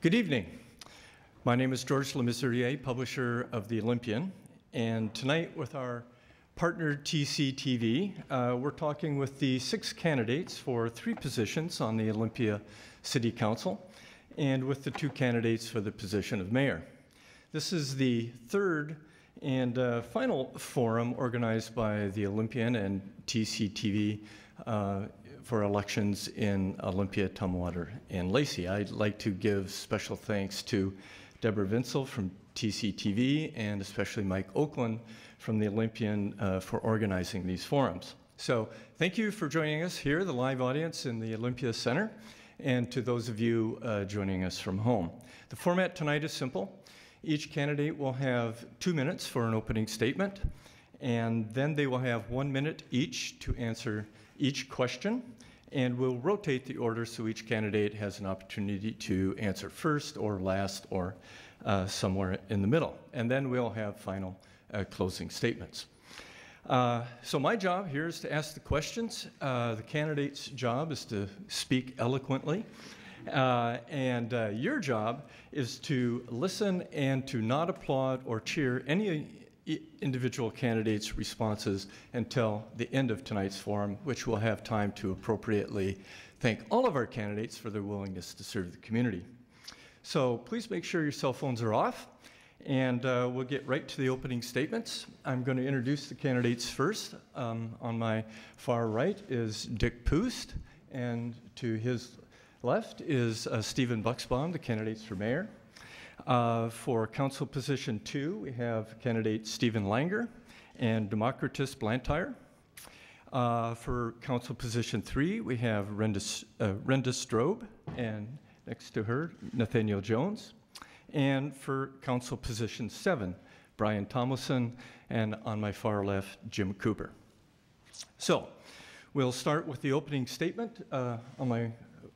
Good evening. My name is George Lemissurier, publisher of the Olympian, and tonight with our partner TCTV, we're talking with the 6 candidates for 3 positions on the Olympia City Council and with the 2 candidates for the position of mayor. This is the 3rd and final forum organized by the Olympian and TCTV for elections in Olympia, Tumwater, and Lacey. I'd like to give special thanks to Deborah Vinsel from TCTV and especially Mike Oakland from the Olympian for organizing these forums. So thank you for joining us here, the live audience in the Olympia Center, and to those of you joining us from home. The format tonight is simple. Each candidate will have 2 minutes for an opening statement, and then they will have 1 minute each to answer each question, and we'll rotate the order so each candidate has an opportunity to answer first or last or somewhere in the middle. And then we'll have final closing statements. So my job here is to ask the questions. The candidate's job is to speak eloquently. And your job is to listen and to not applaud or cheer any individual candidates' responses until the end of tonight's forum, which we'll have time to appropriately thank all of our candidates for their willingness to serve the community. So please make sure your cell phones are off, and we'll get right to the opening statements. I'm going to introduce the candidates first. On my far right is Dick Poost, and to his left is Stephen Buxbaum, the candidates for mayor. For council position 2, we have candidate Stephen Langer and Democritus Blantyre. For council position 3, we have Renda Strobe, and next to her, Nathaniel Jones. And for council position 7, Brian Tomlinson, and on my far left, Jim Cooper. So we'll start with the opening statement on my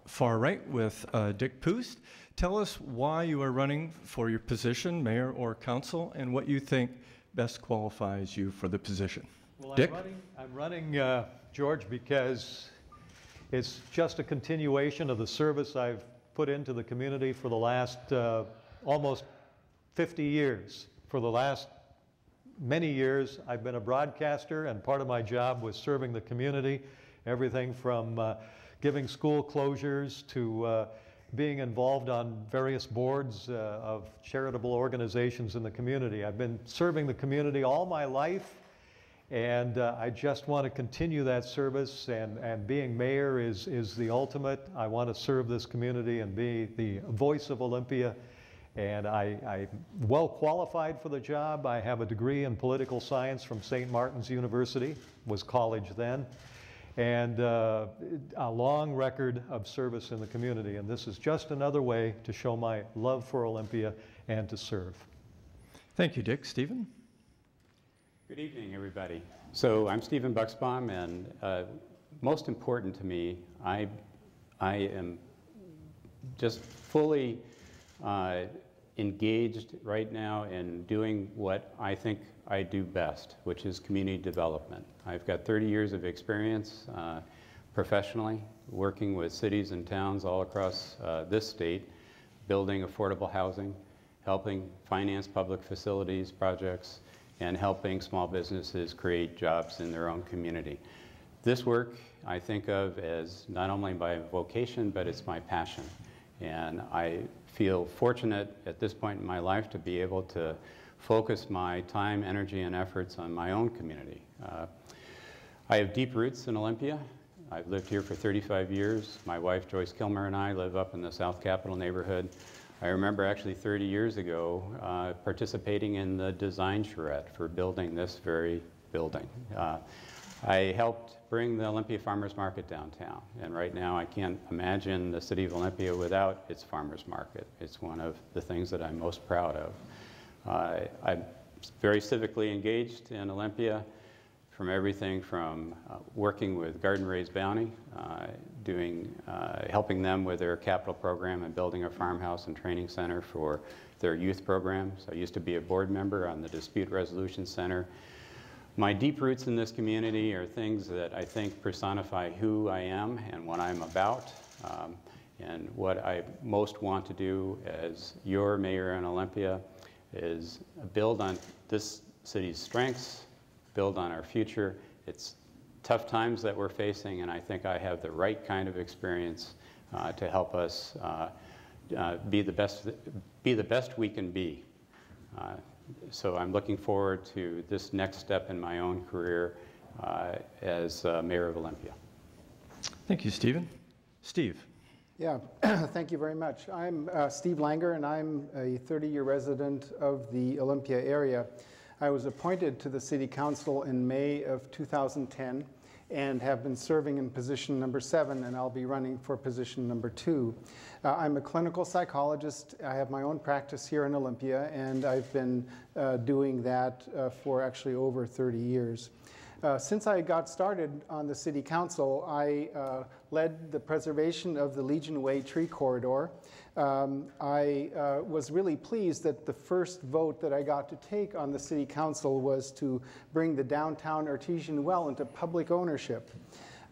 far right with Dick Poost. Tell us why you are running for your position, mayor or council, and what you think best qualifies you for the position. Well, Dick? I'm running, George, because it's just a continuation of the service I've put into the community for the last almost 50 years. For the last many years, I've been a broadcaster, and part of my job was serving the community, everything from giving school closures to being involved on various boards of charitable organizations in the community. I've been serving the community all my life, and I just want to continue that service, and being mayor is the ultimate. I want to serve this community and be the voice of Olympia, and I'm well qualified for the job. I have a degree in political science from St. Martin's University, was college then, and a long record of service in the community. And this is just another way to show my love for Olympia and to serve. Thank you, Dick. Stephen? Good evening, everybody. So I'm Stephen Buxbaum, and most important to me, I am just fully engaged right now in doing what I think I do best, which is community development. I've got 30 years of experience professionally, working with cities and towns all across this state, building affordable housing, helping finance public facilities projects, and helping small businesses create jobs in their own community. This work I think of as not only my vocation, but it's my passion. And I feel fortunate at this point in my life to be able to focus my time, energy, and efforts on my own community. I have deep roots in Olympia. I've lived here for 35 years. My wife, Joyce Kilmer, and I live up in the South Capitol neighborhood. I remember actually 30 years ago participating in the design charrette for building this very building. I helped bring the Olympia Farmers Market downtown, and right now I can't imagine the city of Olympia without its farmers market. It's one of the things that I'm most proud of. I'm very civically engaged in Olympia, from everything from working with Garden Raised Bounty, helping them with their capital program and building a farmhouse and training center for their youth programs. I used to be a board member on the Dispute Resolution Center. My deep roots in this community are things that I think personify who I am and what I'm about. And what I most want to do as your mayor in Olympia is build on this city's strengths, build on our future. It's tough times that we're facing, and I think I have the right kind of experience to help us be the best we can be. So I'm looking forward to this next step in my own career as mayor of Olympia. Thank you, Stephen. Steve. Yeah, thank you very much. I'm Steve Langer, and I'm a 30-year resident of the Olympia area. I was appointed to the City Council in May of 2010 and have been serving in position number 7, and I'll be running for position number 2. I'm a clinical psychologist. I have my own practice here in Olympia, and I've been doing that for actually over 30 years. Since I got started on the City Council, I led the preservation of the Legion Way tree corridor. I was really pleased that the first vote that I got to take on the City Council was to bring the downtown artesian well into public ownership.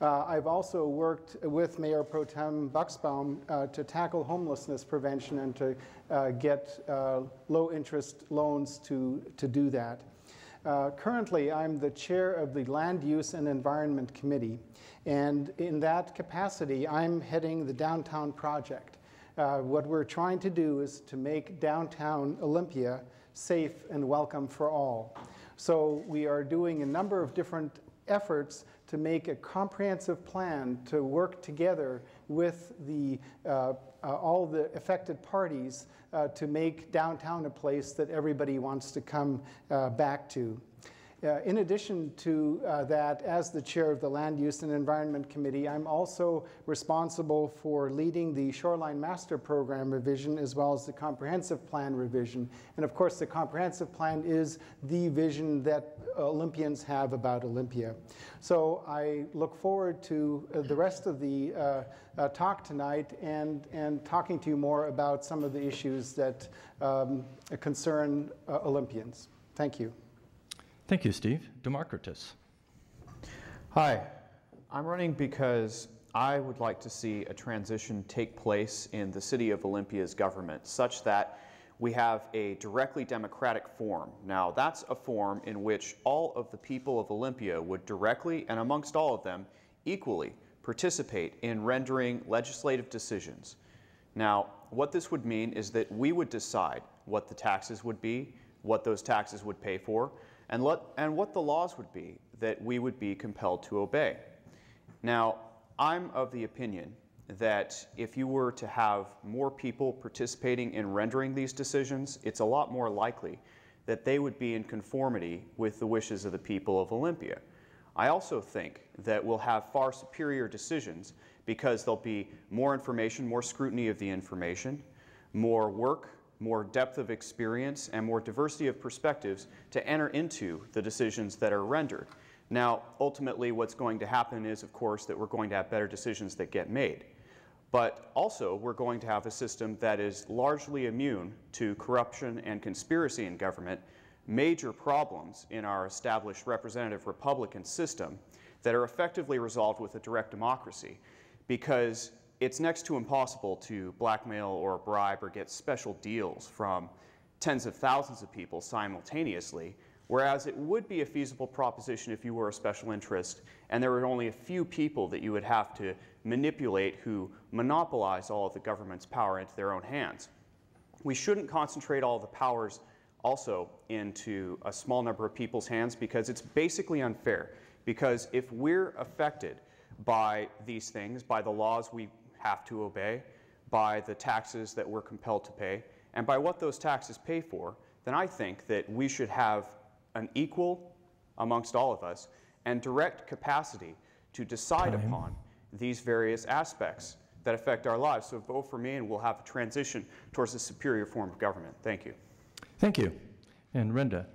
I've also worked with Mayor Pro Tem Buxbaum to tackle homelessness prevention and to get low-interest loans to do that. Currently, I'm the chair of the Land Use and Environment Committee, and in that capacity, I'm heading the downtown project. What we're trying to do is to make downtown Olympia safe and welcome for all. So we are doing a number of different efforts to make a comprehensive plan to work together with all the affected parties to make downtown a place that everybody wants to come back to. In addition to that, as the chair of the Land Use and Environment Committee, I'm also responsible for leading the Shoreline Master Program revision as well as the Comprehensive Plan revision. And of course, the Comprehensive Plan is the vision that Olympians have about Olympia. So I look forward to the rest of the talk tonight and talking to you more about some of the issues that concern Olympians. Thank you. Thank you, Steve. Demarcritus. Hi, I'm running because I would like to see a transition take place in the City of Olympia's government such that we have a directly democratic form. Now, that's a form in which all of the people of Olympia would directly, and amongst all of them, equally participate in rendering legislative decisions. Now, what this would mean is that we would decide what the taxes would be, what those taxes would pay for, and what the laws would be that we would be compelled to obey. Now, I'm of the opinion that if you were to have more people participating in rendering these decisions, it's a lot more likely that they would be in conformity with the wishes of the people of Olympia. I also think that we'll have far superior decisions because there'll be more information, more scrutiny of the information, more work, more depth of experience, and more diversity of perspectives to enter into the decisions that are rendered. Now, ultimately, what's going to happen is, of course, that we're going to have better decisions that get made. But also, we're going to have a system that is largely immune to corruption and conspiracy in government, major problems in our established representative Republican system that are effectively resolved with a direct democracy, because it's next to impossible to blackmail or bribe or get special deals from tens of thousands of people simultaneously, whereas it would be a feasible proposition if you were a special interest and there were only a few people that you would have to manipulate who monopolize all of the government's power into their own hands. We shouldn't concentrate all the powers also into a small number of people's hands because it's basically unfair. Because if we're affected by these things, by the laws we have to obey, by the taxes that we're compelled to pay, and by what those taxes pay for, then I think that we should have an equal amongst all of us and direct capacity to decide upon these various aspects that affect our lives. So vote for me and we'll have a transition towards a superior form of government. Thank you. Thank you. And Renda.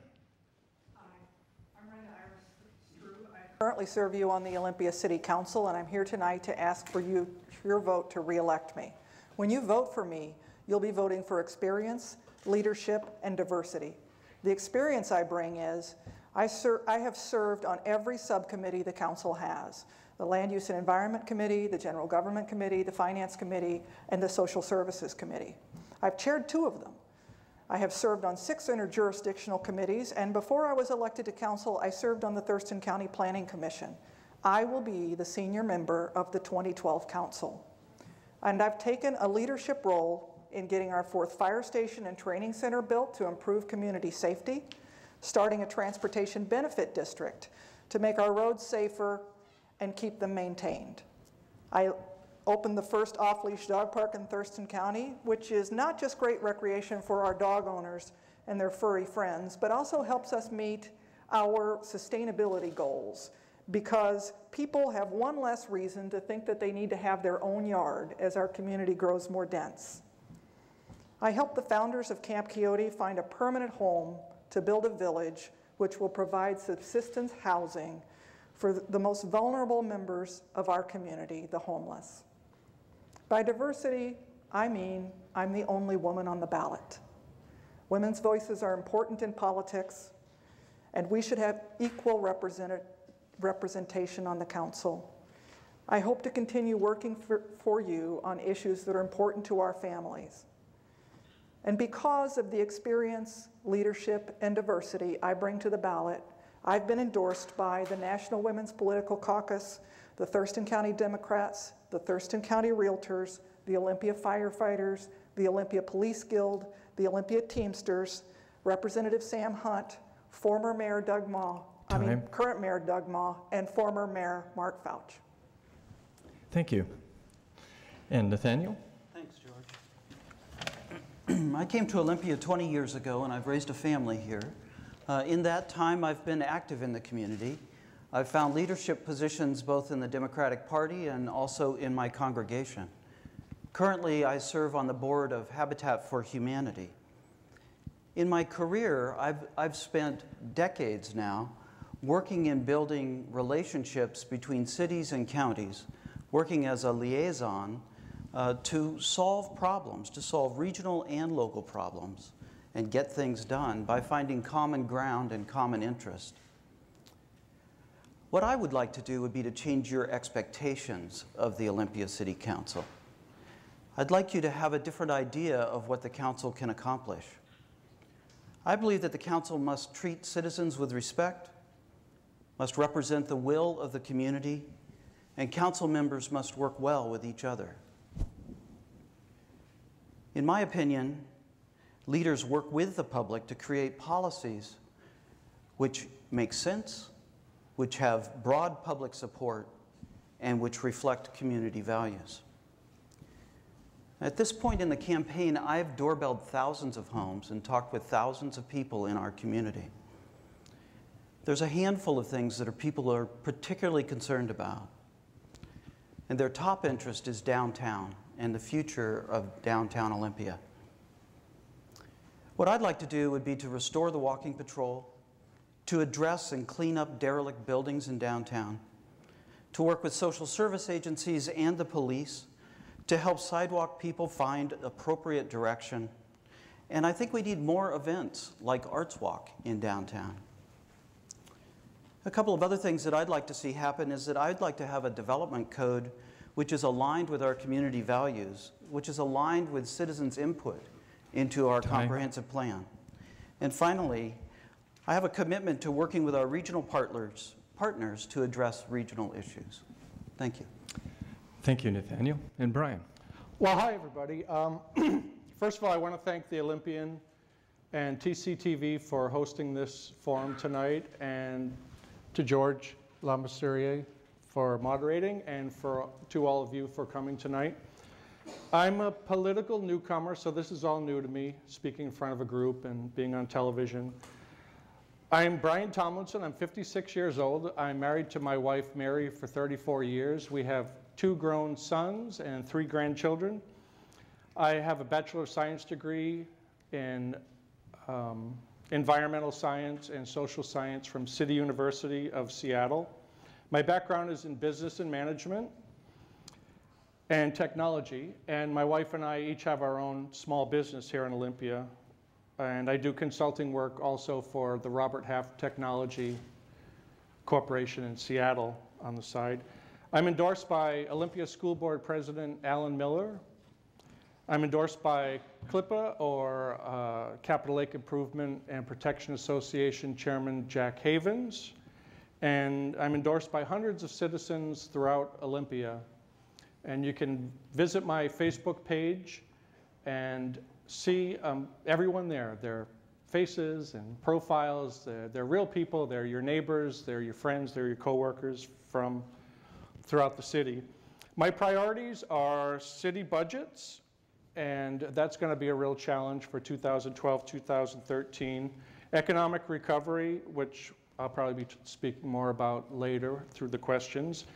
I currently serve you on the Olympia City Council, and I'm here tonight to ask for your vote to re-elect me. When you vote for me, you'll be voting for experience, leadership, and diversity. The experience I bring is I have served on every subcommittee the council has: the Land Use and Environment Committee, the General Government Committee, the Finance Committee, and the Social Services Committee. I've chaired 2 of them. I have served on 6 interjurisdictional committees, and before I was elected to council, I served on the Thurston County Planning Commission. I will be the senior member of the 2012 council. And I've taken a leadership role in getting our 4th fire station and training center built to improve community safety, starting a transportation benefit district to make our roads safer and keep them maintained. I opened the first off-leash dog park in Thurston County, which is not just great recreation for our dog owners and their furry friends, but also helps us meet our sustainability goals, because people have one less reason to think that they need to have their own yard as our community grows more dense. I helped the founders of Camp Quixote find a permanent home to build a village which will provide subsistence housing for the most vulnerable members of our community, the homeless. By diversity, I mean I'm the only woman on the ballot. Women's voices are important in politics, and we should have equal representation on the council. I hope to continue working for you on issues that are important to our families. And because of the experience, leadership, and diversity I bring to the ballot, I've been endorsed by the National Women's Political Caucus, the Thurston County Democrats, the Thurston County Realtors, the Olympia Firefighters, the Olympia Police Guild, the Olympia Teamsters, Representative Sam Hunt, former Mayor Doug Maw, current Mayor Doug Maw, and former Mayor Mark Fouch. Thank you. And Nathaniel? Thanks, George. I came to Olympia 20 years ago, and I've raised a family here. In that time, I've been active in the community. I've found leadership positions both in the Democratic Party and also in my congregation. Currently, I serve on the board of Habitat for Humanity. In my career, I've spent decades now working in building relationships between cities and counties, working as a liaison to solve problems, to solve regional and local problems, and get things done by finding common ground and common interest. What I would like to do would be to change your expectations of the Olympia City Council. I'd like you to have a different idea of what the council can accomplish. I believe that the council must treat citizens with respect, must represent the will of the community, and council members must work well with each other. In my opinion, leaders work with the public to create policies which make sense, which have broad public support, and which reflect community values. At this point in the campaign, I've doorbelled thousands of homes and talked with thousands of people in our community. There's a handful of things that people are particularly concerned about, and their top interest is downtown and the future of downtown Olympia. What I'd like to do would be to restore the walking patrol, to address and clean up derelict buildings in downtown, to work with social service agencies and the police, to help sidewalk people find appropriate direction. And I think we need more events like Arts Walk in downtown. A couple of other things that I'd like to see happen is that I'd like to have a development code which is aligned with our community values, which is aligned with citizens' input into our comprehensive plan. And finally, I have a commitment to working with our regional partners to address regional issues. Thank you. Thank you, Nathaniel. And Brian? Well, hi, everybody. First of all, I want to thank the Olympian and TCTV for hosting this forum tonight, and to George Lamessurier for moderating, and to all of you for coming tonight. I'm a political newcomer, so this is all new to me, speaking in front of a group and being on television. I'm Brian Tomlinson. I'm 56 years old. I'm married to my wife, Mary, for 34 years. We have 2 grown sons and 3 grandchildren. I have a Bachelor of Science degree in environmental science and social science from City University of Seattle. My background is in business and management and technology, and my wife and I each have our own small business here in Olympia, and I do consulting work also for the Robert Half Technology Corporation in Seattle on the side. I'm endorsed by Olympia School Board President Alan Miller. I'm endorsed by CLIPA, or Capital Lake Improvement and Protection Association Chairman Jack Havens. And I'm endorsed by hundreds of citizens throughout Olympia. And you can visit my Facebook page and see everyone there, their faces and profiles. They're real people. They're your neighbors. They're your friends. They're your coworkers from throughout the city. My priorities are city budgets, and that's going to be a real challenge for 2012, 2013. Economic recovery, which I'll probably be speaking more about later through the questions.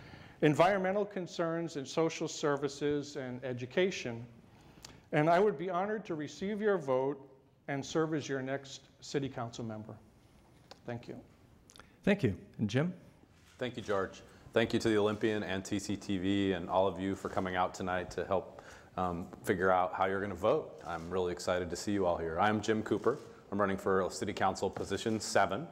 Environmental concerns and social services and education. And I would be honored to receive your vote and serve as your next city council member. Thank you. Thank you. And Jim? Thank you, George. Thank you to the Olympian and TCTV and all of you for coming out tonight to help figure out how you're going to vote. I'm really excited to see you all here. I'm Jim Cooper. I'm running for City Council position 7.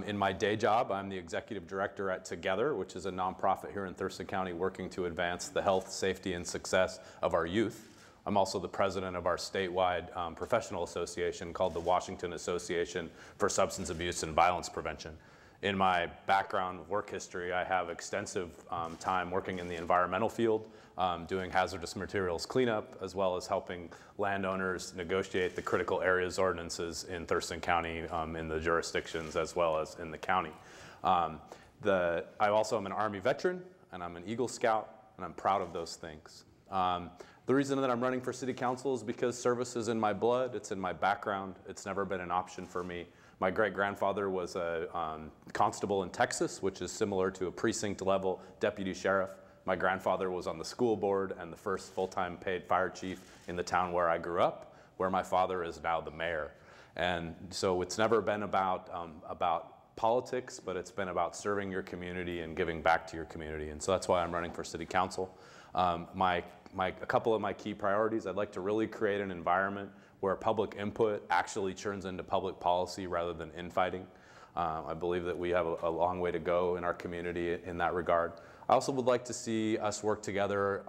In my day job, I'm the executive director at Together, which is a nonprofit here in Thurston County working to advance the health, safety, and success of our youth. I'm also the president of our statewide professional association called the Washington Association for Substance Abuse and Violence Prevention. In my background work history, I have extensive time working in the environmental field, doing hazardous materials cleanup, as well as helping landowners negotiate the critical areas ordinances in Thurston County in the jurisdictions as well as in the county. I also am an Army veteran, and I'm an Eagle Scout, and I'm proud of those things. The reason that I'm running for City Council is because service is in my blood, it's in my background, it's never been an option for me. My great-grandfather was a constable in Texas, which is similar to a precinct-level deputy sheriff. My grandfather was on the school board and the first full-time paid fire chief in the town where I grew up, where my father is now the mayor. And so it's never been about politics, but it's been about serving your community and giving back to your community. And so that's why I'm running for City Council. A couple of my key priorities, I'd like to really create an environment where public input actually turns into public policy rather than infighting. I believe that we have a long way to go in our community in that regard. I also would like to see us work together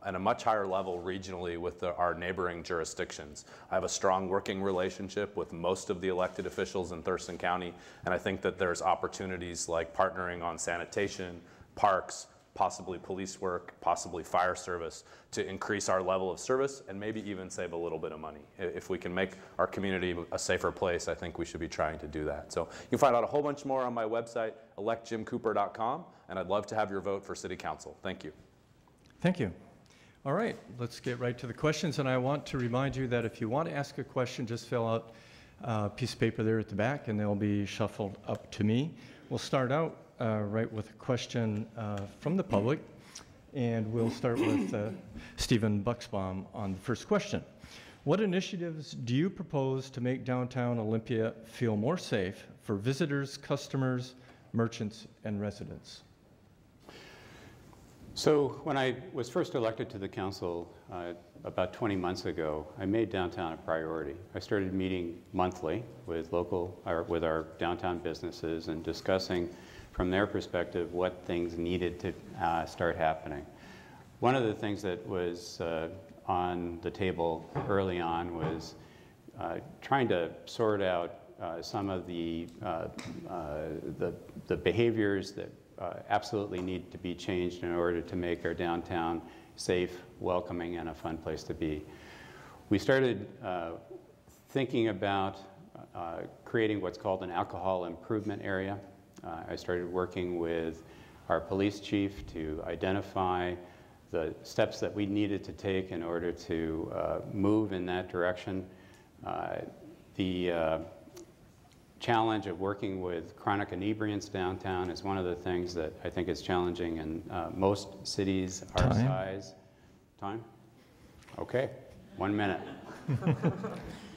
at a much higher level regionally with our neighboring jurisdictions. I have a strong working relationship with most of the elected officials in Thurston County, and I think that there's opportunities like partnering on sanitation, parks, possibly police work, possibly fire service, to increase our level of service and maybe even save a little bit of money. If we can make our community a safer place, I think we should be trying to do that. So you can find out a whole bunch more on my website, electjimcooper.com, and I'd love to have your vote for City Council. Thank you. Thank you. All right, let's get right to the questions. And I want to remind you that if you want to ask a question, just fill out a piece of paper there at the back, and they'll be shuffled up to me. We'll start out right with a question from the public, and we'll start with Stephen Bucksbaum on the first question. What initiatives do you propose to make downtown Olympia feel more safe for visitors, customers, merchants, and residents? So when I was first elected to the council about 20 months ago, I made downtown a priority. I started meeting monthly with our downtown businesses and discussing from their perspective what things needed to start happening. One of the things that was on the table early on was trying to sort out some of the behaviors that absolutely need to be changed in order to make our downtown safe, welcoming, and a fun place to be. We started thinking about creating what's called an alcohol improvement area. I started working with our police chief to identify the steps that we needed to take in order to move in that direction. The challenge of working with chronic inebriants downtown is one of the things that I think is challenging in most cities our size. Time? Okay, 1 minute.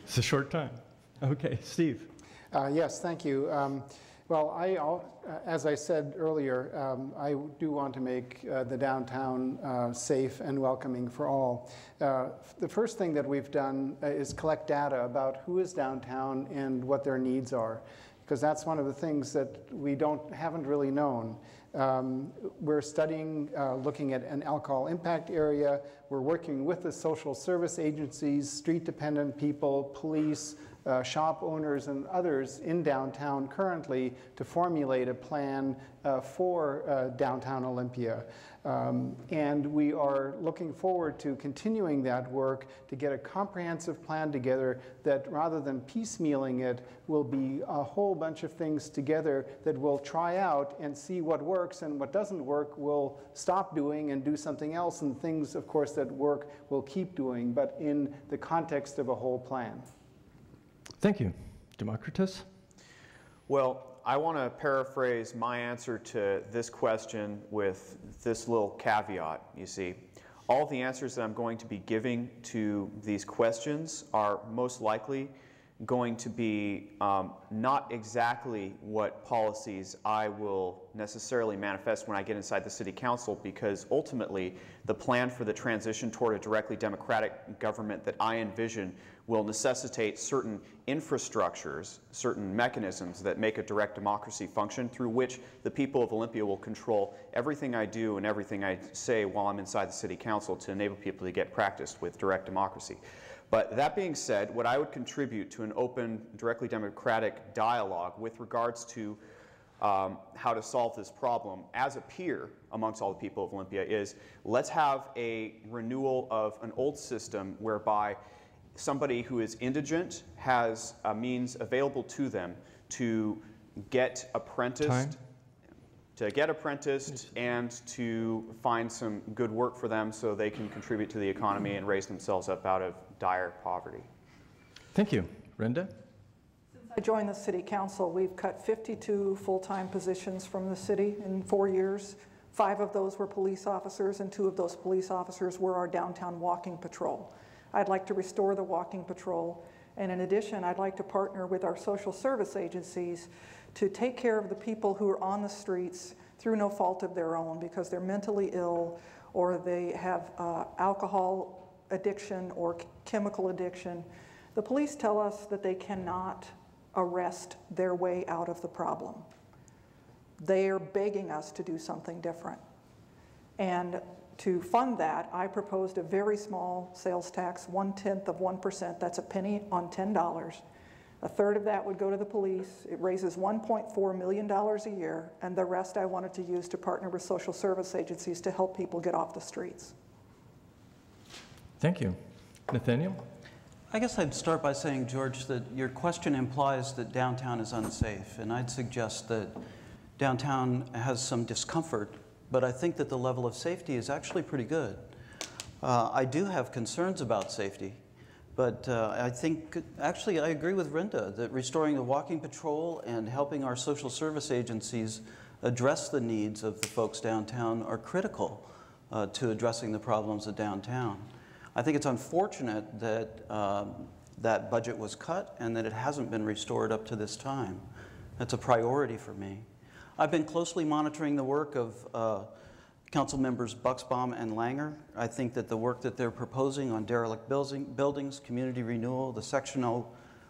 It's a short time. Okay, Steve. Yes, thank you. Well, as I said earlier, I do want to make the downtown safe and welcoming for all. The first thing that we've done is collect data about who is downtown and what their needs are, because that's one of the things that we haven't really known. We're studying, looking at an alcohol impact area. We're working with the social service agencies, street-dependent people, police, shop owners and others in downtown currently to formulate a plan for downtown Olympia. And we are looking forward to continuing that work to get a comprehensive plan together that, rather than piecemealing it, will be a whole bunch of things together that we'll try out and see what works, and what doesn't work we'll stop doing and do something else, and things, of course, that work we'll keep doing, but in the context of a whole plan. Thank you. Democritus? Well, I want to paraphrase my answer to this question with this little caveat, you see. All the answers that I'm going to be giving to these questions are most likely going to be not exactly what policies I will necessarily manifest when I get inside the City Council, because ultimately the plan for the transition toward a directly democratic government that I envision will necessitate certain infrastructures, certain mechanisms that make a direct democracy function, through which the people of Olympia will control everything I do and everything I say while I'm inside the City Council to enable people to get practiced with direct democracy. But that being said, what I would contribute to an open, directly democratic dialogue with regards to how to solve this problem as a peer amongst all the people of Olympia is, let's have a renewal of an old system whereby somebody who is indigent has a means available to them to get apprenticed, and to find some good work for them so they can contribute to the economy and raise themselves up out of dire poverty. Thank you. Brenda? Since I joined the City Council, we've cut 52 full-time positions from the city in 4 years. 5 of those were police officers, and 2 of those police officers were our downtown walking patrol. I'd like to restore the walking patrol, and in addition, I'd like to partner with our social service agencies to take care of the people who are on the streets through no fault of their own, because they're mentally ill or they have alcohol addiction or chemical addiction. The police tell us that they cannot arrest their way out of the problem. They are begging us to do something different. And to fund that, I proposed a very small sales tax, 1/10 of 1%. That's a penny on $10. A third of that would go to the police. It raises $1.4 million a year, and the rest I wanted to use to partner with social service agencies to help people get off the streets. Thank you. Nathaniel? I guess I'd start by saying, George, that your question implies that downtown is unsafe, and I'd suggest that downtown has some discomfort, but I think that the level of safety is actually pretty good. I do have concerns about safety, but I think, actually, I agree with Brenda that restoring the walking patrol and helping our social service agencies address the needs of the folks downtown are critical to addressing the problems of downtown. I think it's unfortunate that that budget was cut and that it hasn't been restored up to this time. That's a priority for me. I've been closely monitoring the work of Council members Buxbaum and Langer. I think that the work that they're proposing on derelict buildings, community renewal, the Section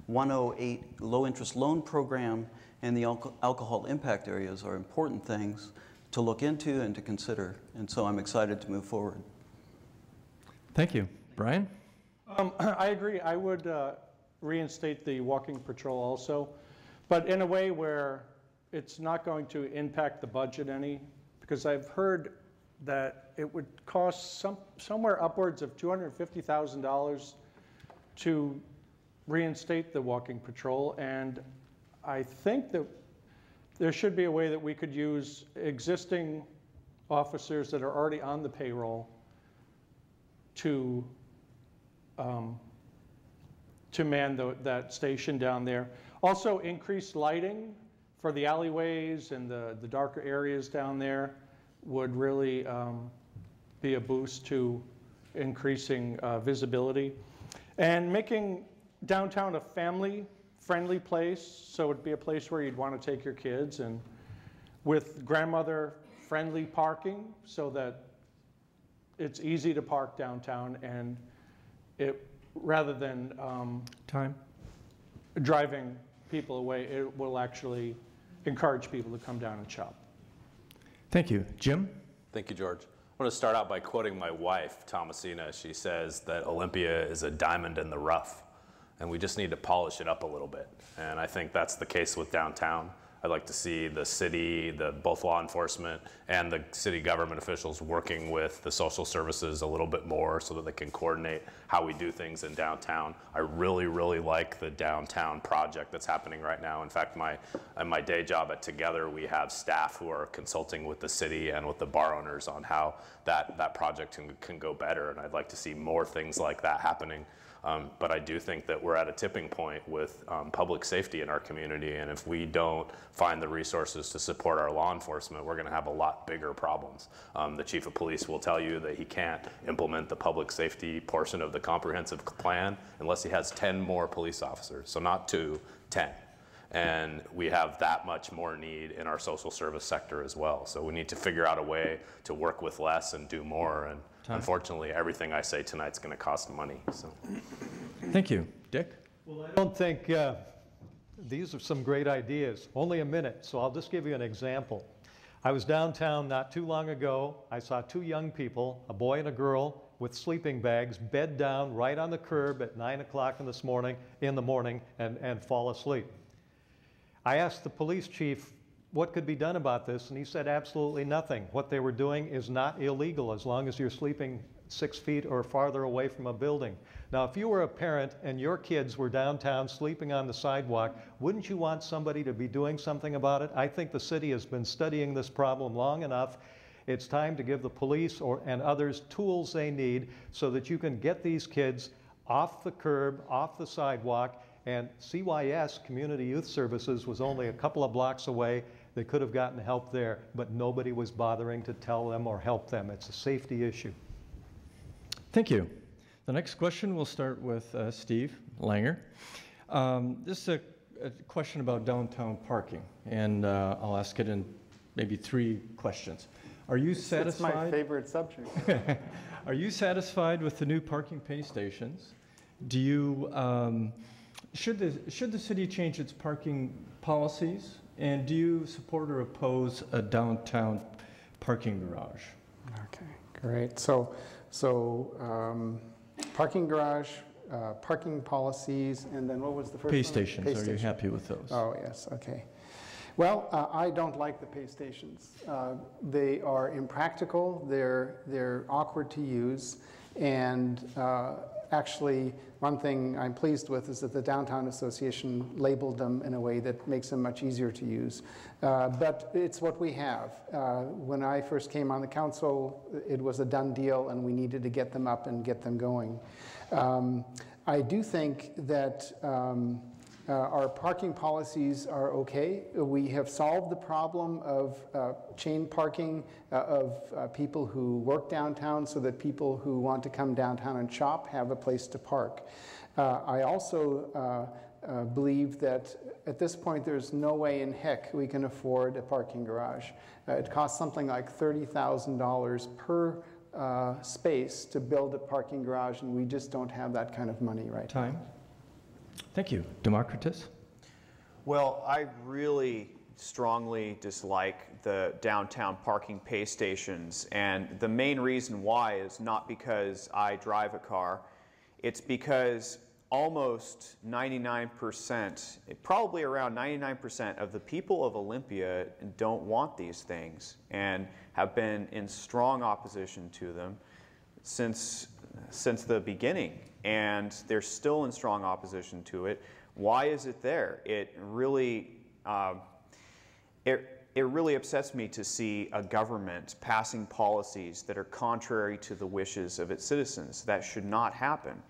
108 low-interest loan program, and the alcohol impact areas are important things to look into and to consider. And so I'm excited to move forward. Thank you. Brian? I agree. I would reinstate the walking patrol also, but in a way where it's not going to impact the budget any, because I've heard that it would cost somewhere upwards of $250,000 to reinstate the walking patrol, and I think that there should be a way that we could use existing officers that are already on the payroll to man that station down there. Also, increased lighting for the alleyways and the darker areas down there would really be a boost to increasing visibility. And making downtown a family friendly place, so it'd be a place where you'd want to take your kids, and with grandmother friendly parking so that it's easy to park downtown, and it, rather than Time? driving people away, it will actually encourage people to come down and shop. Thank you. Jim? Thank you, George. I want to start out by quoting my wife, Thomasina. She says that Olympia is a diamond in the rough, and we just need to polish it up a little bit. And I think that's the case with downtown. I'd like to see the city, both law enforcement and the city government officials working with the social services a little bit more so that they can coordinate how we do things in downtown. I really, really like the downtown project that's happening right now. In fact, in my day job at Together, we have staff who are consulting with the city and with the bar owners on how that project can go better. And I'd like to see more things like that happening. But I do think that we're at a tipping point with public safety in our community, and if we don't find the resources to support our law enforcement, we're going to have a lot bigger problems. The chief of police will tell you that he can't implement the public safety portion of the comprehensive plan unless he has 10 more police officers, so not 2, 10. And we have that much more need in our social service sector as well. So we need to figure out a way to work with less and do more. And unfortunately, everything I say tonight's going to cost money. So, Thank you. Dick? Well, I don't think these are some great ideas. Only a minute, so I'll just give you an example. I was downtown not too long ago. I saw 2 young people, a boy and a girl, with sleeping bags, bed down right on the curb at 9 o'clock in the morning and fall asleep. I asked the police chief what could be done about this, and he said absolutely nothing. What they were doing is not illegal as long as you're sleeping 6 feet or farther away from a building. Now, if you were a parent and your kids were downtown sleeping on the sidewalk, wouldn't you want somebody to be doing something about it? I think the city has been studying this problem long enough. It's time to give the police and others tools they need so that you can get these kids off the curb, off the sidewalk. And CYS, Community Youth Services, was only a couple of blocks away. They could have gotten help there, but nobody was bothering to tell them or help them. It's a safety issue. Thank you. The next question will start with Steve Langer. This is a question about downtown parking, and I'll ask it in maybe 3 questions. Are you satisfied? It's my favorite subject. Are you satisfied with the new parking pay stations? Do you, should the city change its parking policies? And do you support or oppose a downtown parking garage? Okay, great. So parking garage, parking policies, and then what was the first Pay one? stations. Are you happy with those? Oh, yes, okay. Well, I don't like the pay stations. They are impractical, they're awkward to use, and actually, one thing I'm pleased with is that the Downtown Association labeled them in a way that makes them much easier to use. But it's what we have. When I first came on the council, it was a done deal, and we needed to get them up and get them going. I do think that our parking policies are okay. We have solved the problem of chain parking of people who work downtown so that people who want to come downtown and shop have a place to park. I also believe that at this point there's no way in heck we can afford a parking garage. It costs something like $30,000 per space to build a parking garage, and we just don't have that kind of money right now. Time. Thank you. Democritus? Well, I really strongly dislike the downtown parking pay stations, and the main reason why is not because I drive a car. It's because almost 99%, probably around 99% of the people of Olympia don't want these things and have been in strong opposition to them since the beginning. And they're still in strong opposition to it. Why is it there? It really upsets me to see a government passing policies that are contrary to the wishes of its citizens. That should not happen.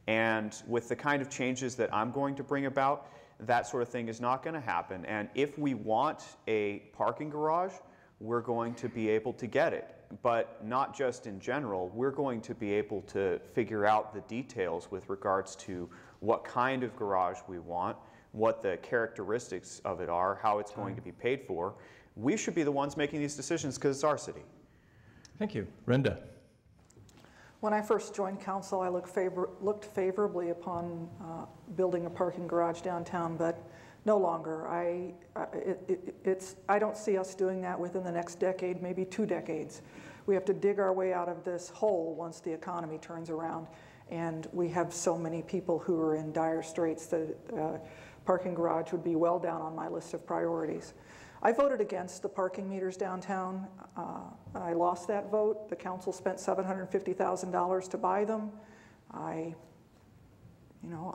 And with the kind of changes that I'm going to bring about, that sort of thing is not going to happen. And if we want a parking garage, we're going to be able to get it. But not just in general, we're going to be able to figure out the details with regards to what kind of garage we want, what the characteristics of it are, how it's going to be paid for. We should be the ones making these decisions because it's our city. Thank you. Brenda. When I first joined council, I looked favorably upon building a parking garage downtown, but no longer. I don't see us doing that within the next decade, maybe 2 decades. We have to dig our way out of this hole once the economy turns around. And we have so many people who are in dire straits that parking garage would be well down on my list of priorities. I voted against the parking meters downtown. I lost that vote. The council spent $750,000 to buy them.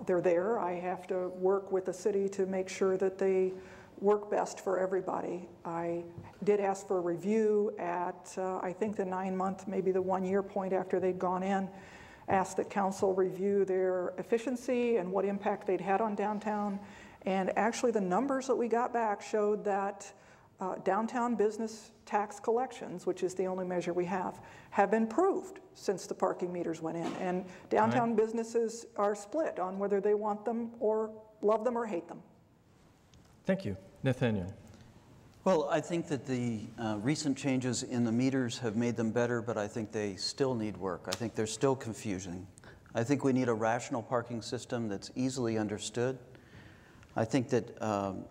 They're there. I have to work with the city to make sure that they work best for everybody. I did ask for a review at, I think, the 9-month, maybe the 1-year point after they'd gone in. Asked that council review their efficiency and what impact they'd had on downtown. And actually the numbers that we got back showed that downtown business tax collections, which is the only measure we have improved since the parking meters went in. And downtown businesses are split on whether they want them or love them or hate them. Thank you. Nathaniel. Well, I think that the recent changes in the meters have made them better, but I think they still need work. I think there's still confusion. I think we need a rational parking system that's easily understood. I think that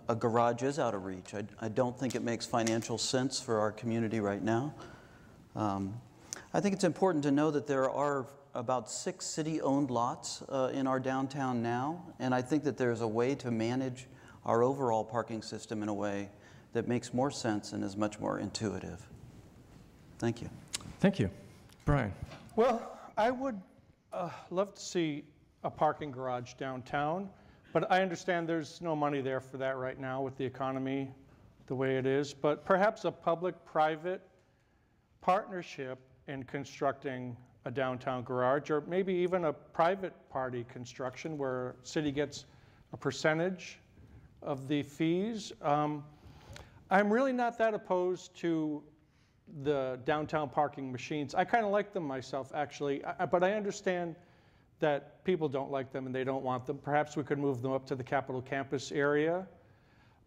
a garage is out of reach. I don't think it makes financial sense for our community right now. I think it's important to know that there are about 6 city-owned lots in our downtown now, and I think that there's a way to manage our overall parking system in a way that makes more sense and is much more intuitive. Thank you. Thank you. Brian. Well, I would love to see a parking garage downtown, but I understand there's no money there for that right now with the economy the way it is, but perhaps a public-private partnership in constructing a downtown garage, or maybe even a private party construction where city gets a percentage of the fees. I'm really not that opposed to the downtown parking machines. I kind of like them myself, actually, but I understand that people don't like them and they don't want them. Perhaps we could move them up to the Capitol campus area.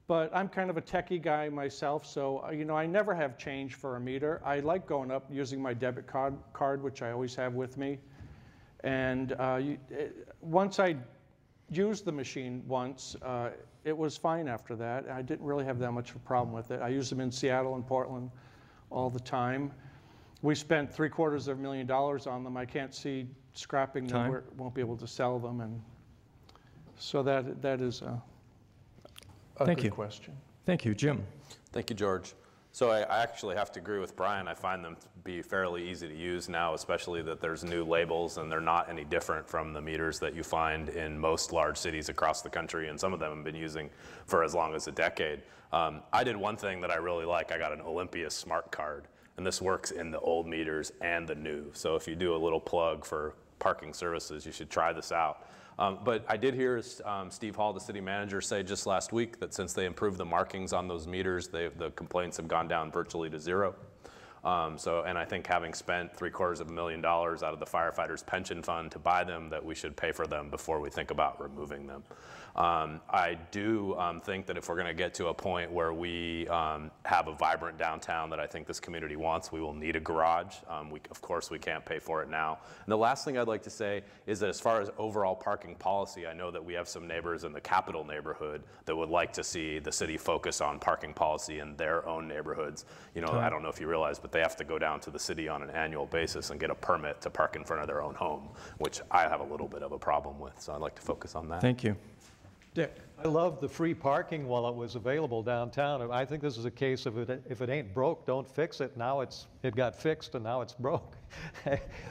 But I'm kind of a techie guy myself, so I never have change for a meter. I like going up using my debit card, which I always have with me. And once I used the machine once, it was fine after that. I didn't really have that much of a problem with it. I use them in Seattle and Portland all the time. We spent $750,000 on them. I can't see scrapping them. We won't be able to sell them, and so that is a good question. Thank you, Jim. Thank you, George. So I actually have to agree with Brian. I find them to be fairly easy to use now, especially that there's new labels and they're not any different from the meters that you find in most large cities across the country, and some of them have been using for as long as a decade. I did one thing that I really like. I got an Olympia smart card, and this works in the old meters and the new. So if you do a little plug for parking services, you should try this out. But I did hear Steve Hall, the city manager, say just last week that since they improved the markings on those meters, the complaints have gone down virtually to 0. And I think having spent $750,000 out of the firefighters' pension fund to buy them, that we should pay for them before we think about removing them. I do think that if we're going to get to a point where we have a vibrant downtown that I think this community wants, we will need a garage. Of course, we can't pay for it now. And the last thing I'd like to say is that as far as overall parking policy, I know that we have some neighbors in the Capitol neighborhood that would like to see the city focus on parking policy in their own neighborhoods. I don't know if you realize, but they have to go down to the city on an annual basis and get a permit to park in front of their own home, which I have a little bit of a problem with. So I'd like to focus on that. Thank you. Dick. I love the free parking while it was available downtown. I think this is a case of if it ain't broke, don't fix it. Now it got fixed and now it's broke.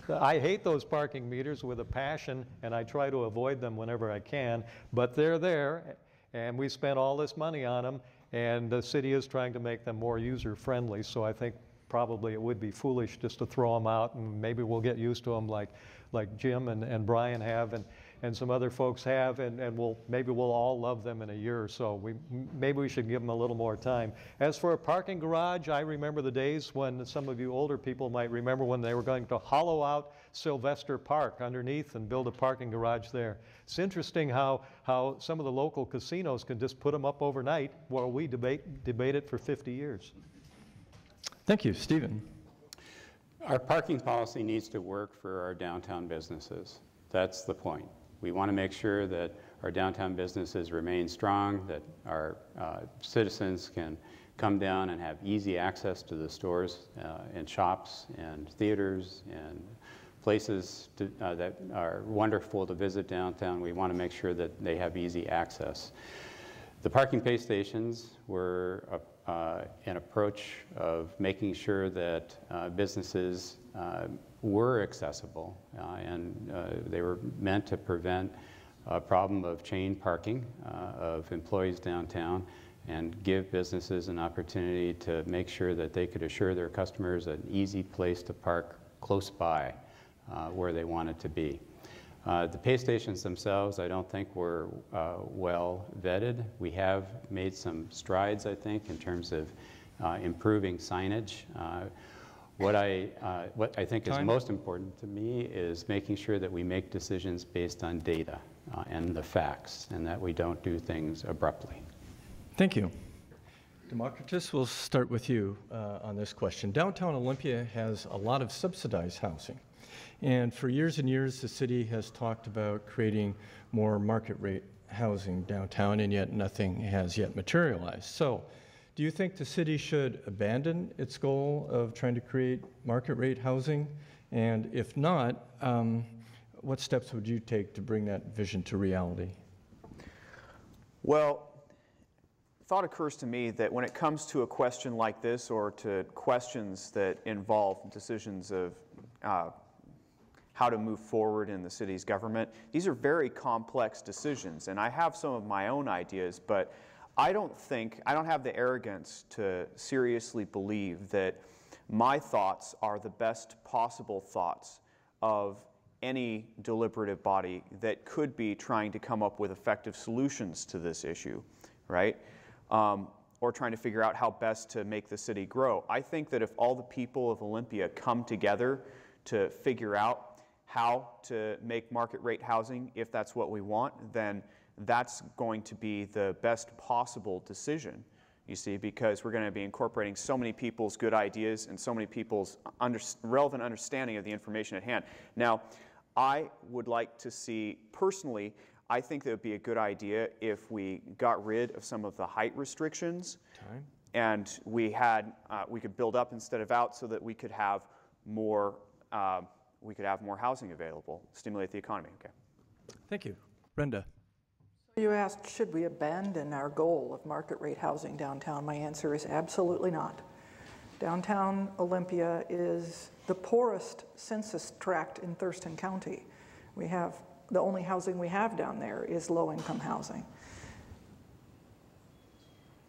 I hate those parking meters with a passion, and I try to avoid them whenever I can, but they're there and we spent all this money on them, and the city is trying to make them more user-friendly, so I think probably it would be foolish just to throw them out, and maybe we'll get used to them like Jim and Brian have. and some other folks have, and maybe we'll all love them in a year or so. Maybe we should give them a little more time. As for a parking garage, I remember the days when some of you older people might remember when they were going to hollow out Sylvester Park underneath and build a parking garage there. It's interesting how some of the local casinos can just put them up overnight while we debate it for 50 years. Thank you. Stephen. Our parking policy needs to work for our downtown businesses. That's the point. We want to make sure that our downtown businesses remain strong, that our citizens can come down and have easy access to the stores and shops and theaters and places that are wonderful to visit downtown. We want to make sure that they have easy access. The parking pay stations were an approach of making sure that businesses were accessible, and they were meant to prevent a problem of chain parking of employees downtown and give businesses an opportunity to make sure that they could assure their customers an easy place to park close by where they wanted to be. The pay stations themselves, I don't think were well vetted. We have made some strides, I think, in terms of improving signage. What I think is most important to me is making sure that we make decisions based on data and the facts, and that we don't do things abruptly. Thank you. Democritus, we'll start with you on this question. Downtown Olympia has a lot of subsidized housing. And for years and years, the city has talked about creating more market rate housing downtown, and yet nothing has yet materialized. So do you think the city should abandon its goal of trying to create market rate housing? And if not, what steps would you take to bring that vision to reality? Well, thought occurs to me that when it comes to a question like this, or to questions that involve decisions of how to move forward in the city's government, these are very complex decisions, and I have some of my own ideas, but I don't have the arrogance to seriously believe that my thoughts are the best possible thoughts of any deliberative body that could be trying to come up with effective solutions to this issue, right? Or trying to figure out how best to make the city grow. I think that if all the people of Olympia come together to figure out how to make market rate housing, if that's what we want, then that's going to be the best possible decision, you see, because we're going to be incorporating so many people's good ideas and so many people's relevant understanding of the information at hand. Now, I would like to see, personally, I think that it would be a good idea if we got rid of some of the height restrictions and we could build up instead of out, so that we could have more housing available, stimulate the economy. Okay. Thank you. Brenda. You asked, should we abandon our goal of market rate housing downtown? My answer is absolutely not. Downtown Olympia is the poorest census tract in Thurston County. The only housing we have down there is low-income housing.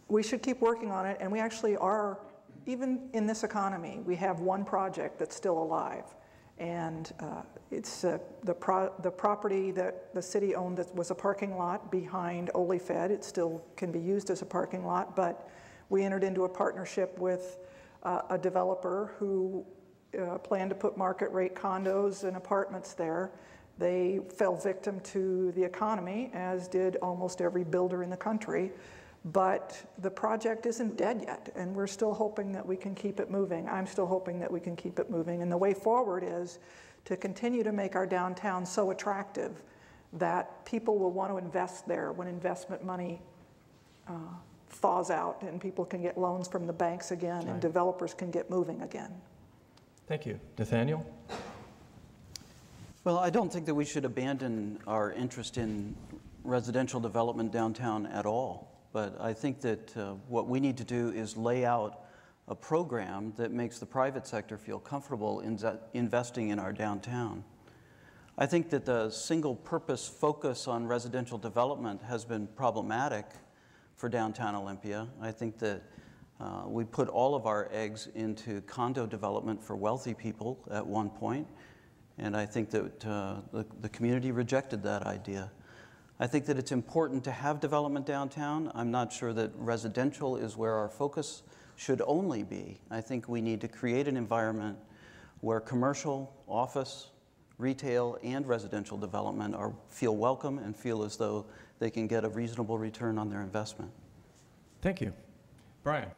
We should keep working on it, and we actually are, even in this economy, we have one project that's still alive. And it's the property that the city owned that was a parking lot behind Olympia. It still can be used as a parking lot, but we entered into a partnership with a developer who planned to put market rate condos and apartments there. They fell victim to the economy, as did almost every builder in the country. But the project isn't dead yet, and we're still hoping that we can keep it moving. I'm still hoping that we can keep it moving. And the way forward is to continue to make our downtown so attractive that people will want to invest there when investment money thaws out and people can get loans from the banks again and developers can get moving again. Thank you. Nathaniel? Well, I don't think that we should abandon our interest in residential development downtown at all. But I think that what we need to do is lay out a program that makes the private sector feel comfortable in investing in our downtown. I think that the single-purpose focus on residential development has been problematic for downtown Olympia. I think that we put all of our eggs into condo development for wealthy people at one point, And I think that the community rejected that idea. I think that it's important to have development downtown. I'm not sure that residential is where our focus should only be. I think we need to create an environment where commercial, office, retail, and residential development feel welcome and feel as though they can get a reasonable return on their investment. Thank you. Brian.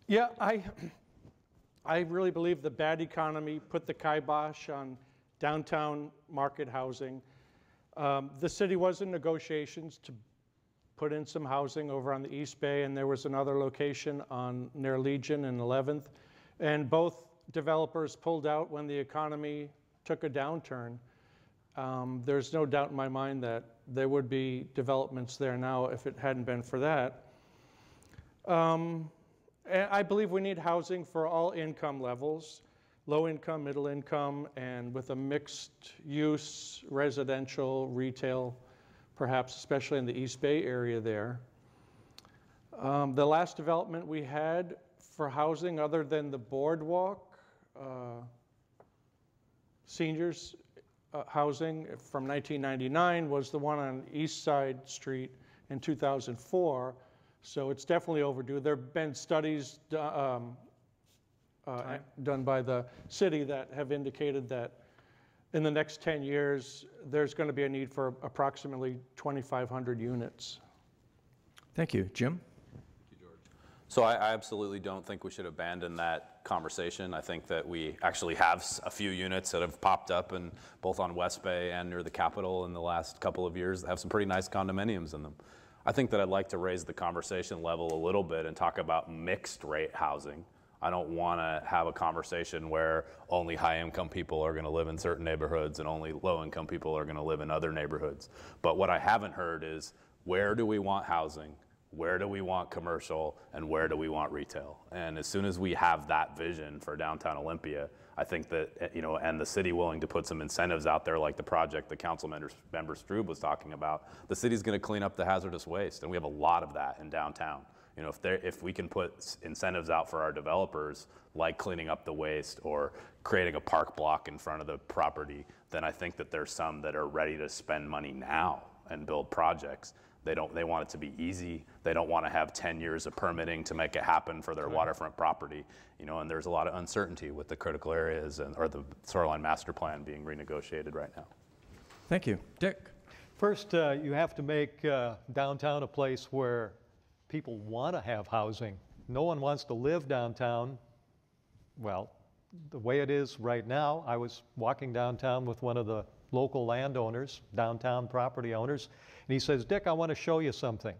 Yeah, I really believe the bad economy put the kibosh on downtown market housing. The city was in negotiations to put in some housing over on the East Bay, and there was another location near Legion and 11th. And both developers pulled out when the economy took a downturn. There's no doubt in my mind that there would be developments there now if it hadn't been for that. And I believe we need housing for all income levels, low income, middle income, and with a mixed use, residential, retail, perhaps especially in the East Bay area there. The last development we had for housing other than the boardwalk, seniors housing from 1999 was the one on East Side Street in 2004. So it's definitely overdue. There have been studies done by the city that have indicated that in the next 10 years, there's going to be a need for approximately 2,500 units. Thank you. Jim? So I absolutely don't think we should abandon that conversation. I think that we actually have a few units that have popped up both on West Bay and near the Capitol in the last couple of years that have some pretty nice condominiums in them. I think that I'd like to raise the conversation level a little bit and talk about mixed rate housing. I don't want to have a conversation where only high income people are going to live in certain neighborhoods and only low income people are going to live in other neighborhoods. But what I haven't heard is, where do we want housing? Where do we want commercial, and where do we want retail? And as soon as we have that vision for downtown Olympia, I think that, and the city willing to put some incentives out there, like the project that Council Member Strube was talking about, the city's going to clean up the hazardous waste, and we have a lot of that in downtown. If we can put incentives out for our developers, like cleaning up the waste or creating a park block in front of the property, then I think that there's some that are ready to spend money now and build projects. They want it to be easy. They don't want to have 10 years of permitting to make it happen for their waterfront property. And there's a lot of uncertainty with the critical areas or the shoreline master plan being renegotiated right now. Thank you. Dick? First, you have to make downtown a place where people want to have housing. No one wants to live downtown. Well, the way it is right now, I was walking downtown with one of the local landowners, downtown property owners, and he says, "Dick, I want to show you something."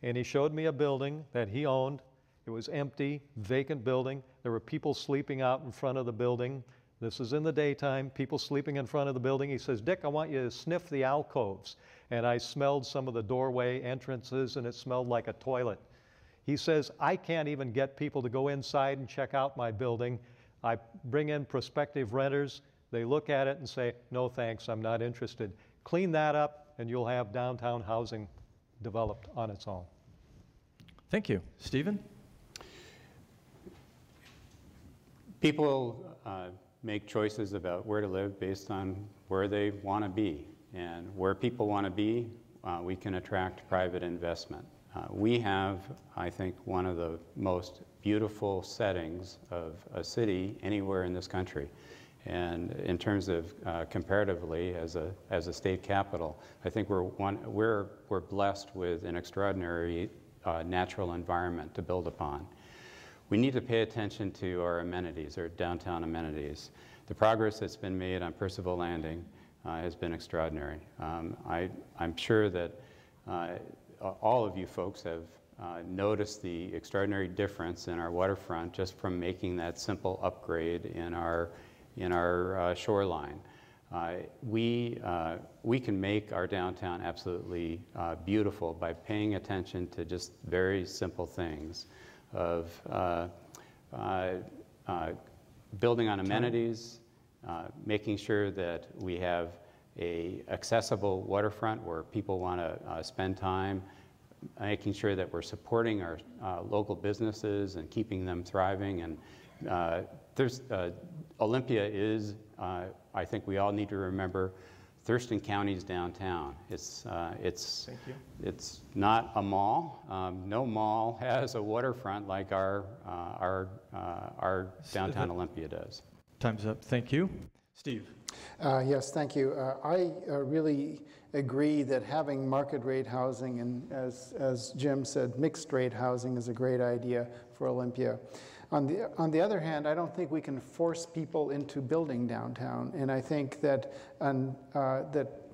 And he showed me a building that he owned. It was empty, vacant building. There were people sleeping out in front of the building. This is in the daytime, people sleeping in front of the building. He says, "Dick, I want you to sniff the alcoves." And I smelled some of the doorway entrances, and it smelled like a toilet. He says, "I can't even get people to go inside and check out my building. I bring in prospective renters. They look at it and say, 'No thanks, I'm not interested.' Clean that up, and you'll have downtown housing developed on its own." Thank you. Stephen? People make choices about where to live based on where they want to be. And where people want to be, we can attract private investment. We have, I think, one of the most beautiful settings of a city anywhere in this country. And in terms of comparatively as a state capital, I think we're blessed with an extraordinary natural environment to build upon. We need to pay attention to our amenities, our downtown amenities. The progress that's been made on Percival Landing has been extraordinary. I'm sure that all of you folks have noticed the extraordinary difference in our waterfront just from making that simple upgrade in our shoreline. We can make our downtown absolutely beautiful by paying attention to just very simple things of building on amenities, making sure that we have a accessible waterfront where people want to spend time, making sure that we're supporting our local businesses and keeping them thriving, and Olympia is, I think we all need to remember, Thurston County's downtown. It's not a mall. No mall has a waterfront like our downtown Olympia does. Time's up. Thank you. Steve. Yes, thank you. I really agree that having market rate housing and, as Jim said, mixed rate housing is a great idea for Olympia. On the other hand, I don't think we can force people into building downtown, and I think that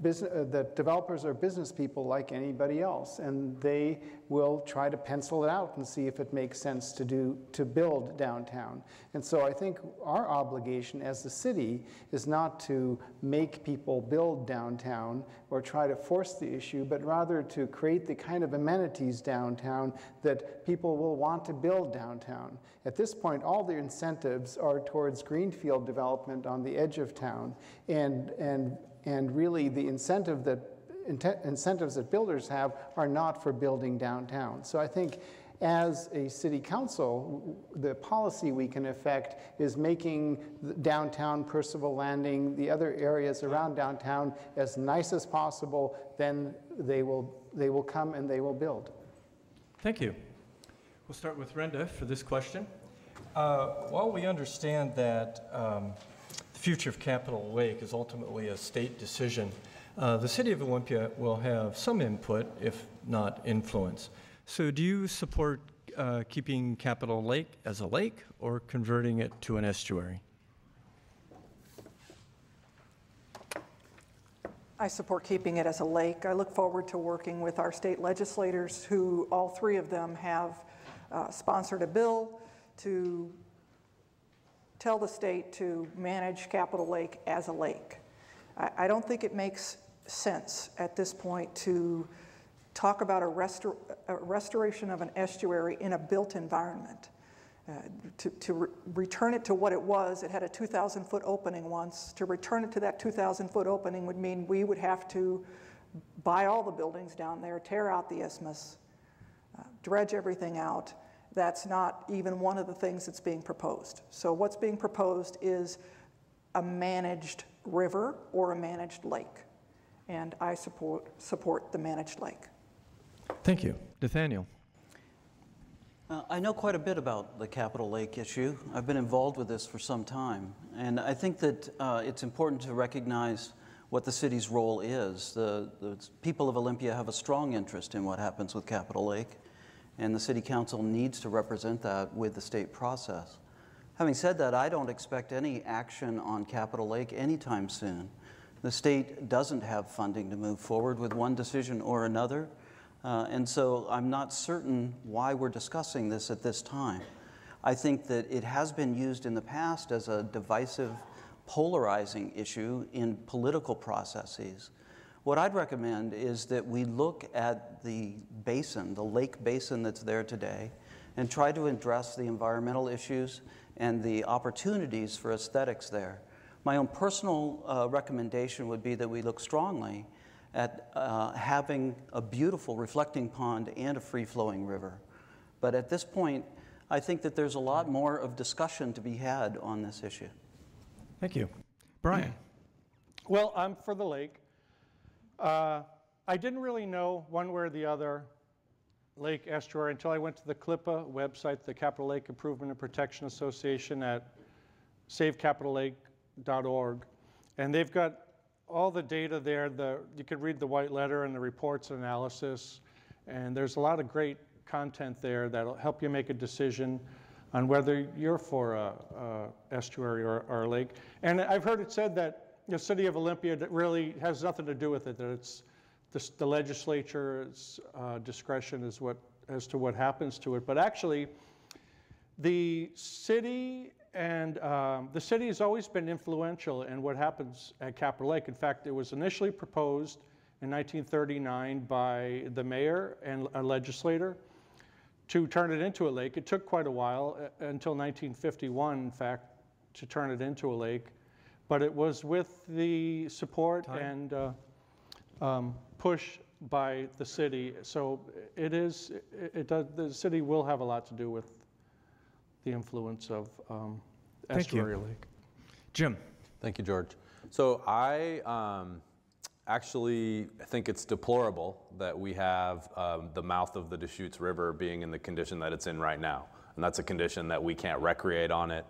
that developers are business people like anybody else, and they will try to pencil it out and see if it makes sense to build downtown. And so I think our obligation as the city is not to make people build downtown or try to force the issue, but rather to create the kind of amenities downtown that people will want to build downtown. At this point, all the incentives are towards greenfield development on the edge of town, and really the incentives that builders have are not for building downtown. So I think as a city council, the policy we can affect is making downtown, Percival Landing, the other areas around downtown as nice as possible. Then they will come and they will build. Thank you. We'll start with Renda for this question. While we understand that the future of Capitol Lake is ultimately a state decision, the City of Olympia will have some input, if not influence. So do you support keeping Capitol Lake as a lake or converting it to an estuary? I support keeping it as a lake. I look forward to working with our state legislators, who all three of them have sponsored a bill to tell the state to manage Capitol Lake as a lake. I don't think it makes sense at this point to talk about a restoration of an estuary in a built environment. To return it to what it was, it had a 2,000-foot opening once. To return it to that 2,000-foot opening would mean we would have to buy all the buildings down there, tear out the isthmus, dredge everything out. That's not even one of the things that's being proposed. So what's being proposed is a managed river or a managed lake. And I support the managed lake. Thank you. Nathaniel. I know quite a bit about the Capitol Lake issue. I've been involved with this for some time. And I think that it's important to recognize what the city's role is. The people of Olympia have a strong interest in what happens with Capitol Lake, and the City Council needs to represent that with the state process. Having said that, I don't expect any action on Capitol Lake anytime soon. The state doesn't have funding to move forward with one decision or another, and so I'm not certain why we're discussing this at this time. I think that it has been used in the past as a divisive, polarizing issue in political processes. What I'd recommend is that we look at the basin, the lake basin that's there today, and try to address the environmental issues and the opportunities for aesthetics there. My own personal recommendation would be that we look strongly at having a beautiful reflecting pond and a free-flowing river. But at this point, I think that there's a lot more of discussion to be had on this issue. Thank you. Brian. Well, I'm for the lake. I didn't really know one way or the other lake estuary until I went to the CLIPA website, the Capitol Lake Improvement and Protection Association at savecapitollake.org. And they've got all the data there. You can read the white letter and the reports and analysis. And there's a lot of great content there that'll help you make a decision on whether you're for a estuary or a lake. And I've heard it said that the City of Olympia really has nothing to do with it, that it's the legislature's discretion as to what happens to it. But actually, the city has always been influential in what happens at Capitol Lake. In fact, it was initially proposed in 1939 by the mayor and a legislator to turn it into a lake. It took quite a while, until 1951, in fact, to turn it into a lake. But it was with the support and push by the city. So the city will have a lot to do with the influence of estuary lake. Jim. Thank you, George. So I actually think it's deplorable that we have the mouth of the Deschutes River being in the condition that it's in right now. And that's a condition that we can't recreate on it.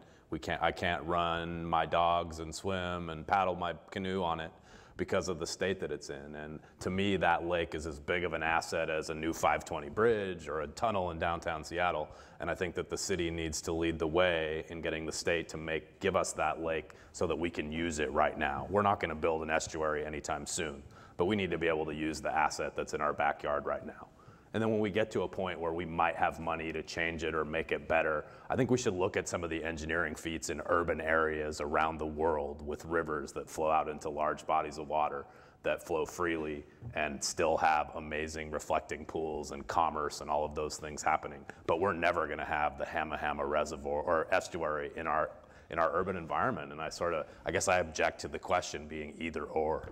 I can't run my dogs and swim and paddle my canoe on it because of the state that it's in. And to me, that lake is as big of an asset as a new 520 bridge or a tunnel in downtown Seattle. And I think that the city needs to lead the way in getting the state to give us that lake so that we can use it right now. We're not going to build an estuary anytime soon, but we need to be able to use the asset that's in our backyard right now. And then when we get to a point where we might have money to change it or make it better, I think we should look at some of the engineering feats in urban areas around the world with rivers that flow out into large bodies of water that flow freely and still have amazing reflecting pools and commerce and all of those things happening. But we're never going to have the Hamahama Reservoir or estuary in our urban environment. And I guess I object to the question being either or.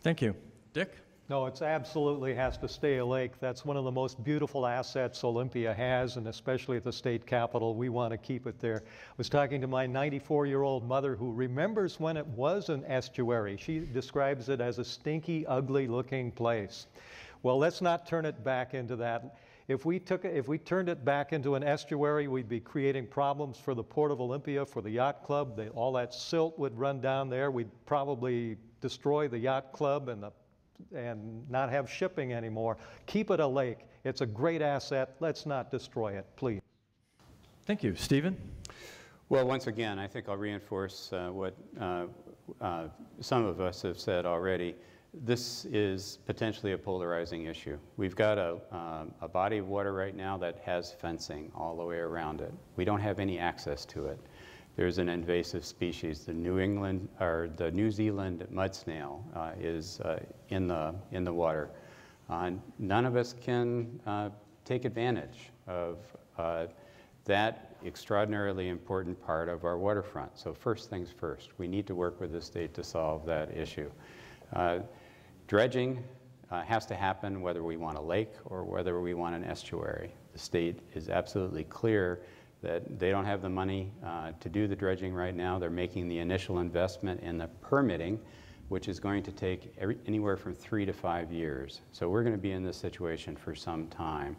Thank you. Dick? No, it absolutely has to stay a lake. That's one of the most beautiful assets Olympia has, and especially at the state capitol, we want to keep it there. I was talking to my 94-year-old mother who remembers when it was an estuary. She describes it as a stinky, ugly-looking place. Well, let's not turn it back into that. If we turned it back into an estuary, we'd be creating problems for the Port of Olympia, for the yacht club. All that silt would run down there. We'd probably destroy the yacht club and not have shipping anymore. Keep it a lake. It's a great asset. Let's not destroy it, please. Thank you. Stephen? Well, once again, I think I'll reinforce what some of us have said already. This is potentially a polarizing issue. We've got a body of water right now that has fencing all the way around it. We don't have any access to it. There's an invasive species. The New Zealand mud snail is in the water. None of us can take advantage of that extraordinarily important part of our waterfront. So first things first, we need to work with the state to solve that issue. Dredging has to happen whether we want a lake or whether we want an estuary. The state is absolutely clear that they don't have the money to do the dredging right now. They're making the initial investment in the permitting, which is going to take anywhere from 3 to 5 years. So we're going to be in this situation for some time.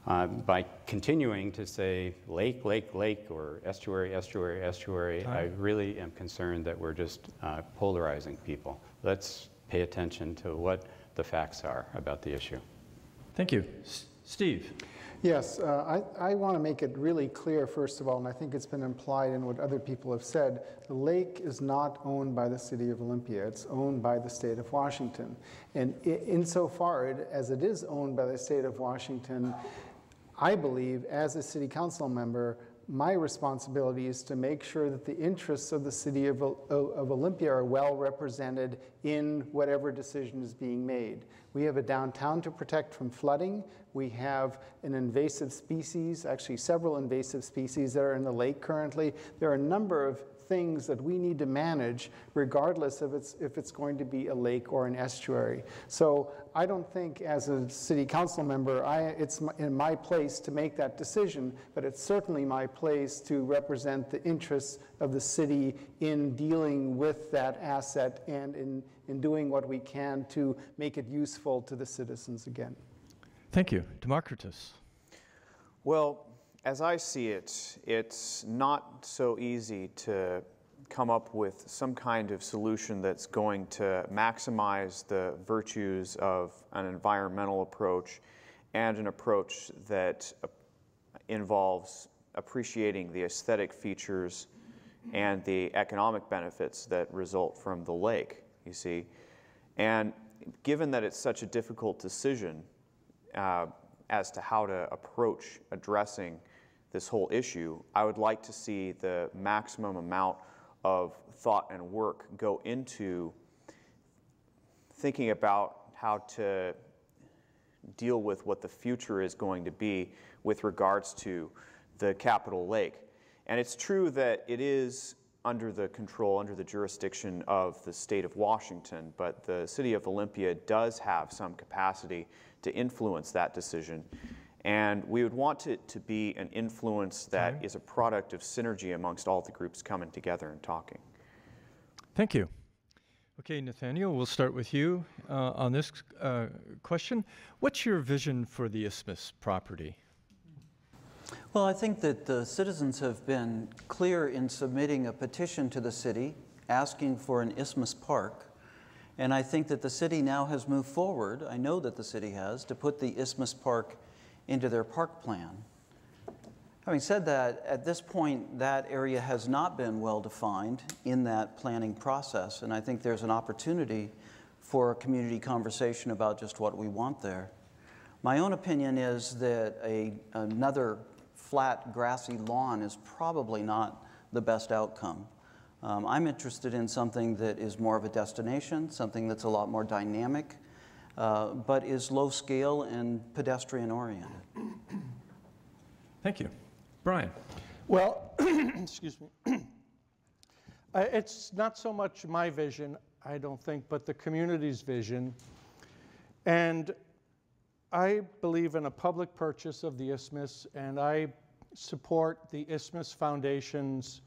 By continuing to say lake, lake, lake, or estuary, estuary, estuary, I really am concerned that we're just polarizing people. Let's pay attention to what the facts are about the issue. Thank you. Steve? Yes, I want to make it really clear, first of all, and I think it's been implied in what other people have said, the lake is not owned by the city of Olympia. It's owned by the state of Washington. And insofar as it is owned by the state of Washington, I believe, as a city council member, my responsibility is to make sure that the interests of the city of Olympia are well represented in whatever decision is being made. We have a downtown to protect from flooding. We have an invasive species, actually several invasive species that are in the lake currently. There are a number of things that we need to manage regardless of if it's going to be a lake or an estuary. So I don't think as a city council member it's in my place to make that decision, but it's certainly my place to represent the interests of the city in dealing with that asset and in doing what we can to make it useful to the citizens again. Thank you. Democritus. Well, as I see it, it's not so easy to come up with some kind of solution that's going to maximize the virtues of an environmental approach and an approach that involves appreciating the aesthetic features and the economic benefits that result from the lake, you see. And given that it's such a difficult decision as to how to approach addressing this whole issue, I would like to see the maximum amount of thought and work go into thinking about how to deal with what the future is going to be with regards to the Capitol Lake. And it's true that it is under the control, under the jurisdiction of the state of Washington, but the city of Olympia does have some capacity to influence that decision. And we would want it to be an influence that is a product of synergy amongst all the groups coming together and talking. Thank you. Okay, Nathaniel, we'll start with you on this question. What's your vision for the Isthmus property? Well, I think that the citizens have been clear in submitting a petition to the city asking for an Isthmus Park. And I think that the city now has moved forward, I know that the city has, to put the Isthmus Park into their park plan. Having said that, at this point, that area has not been well defined in that planning process, and I think there's an opportunity for a community conversation about just what we want there. My own opinion is that another flat, grassy lawn is probably not the best outcome. I'm interested in something that is more of a destination, something that's a lot more dynamic, but is low scale and pedestrian oriented. Thank you. Brian. Well, excuse me. It's not so much my vision, I don't think, but the community's vision. And I believe in a public purchase of the Isthmus, and I support the Isthmus Foundation's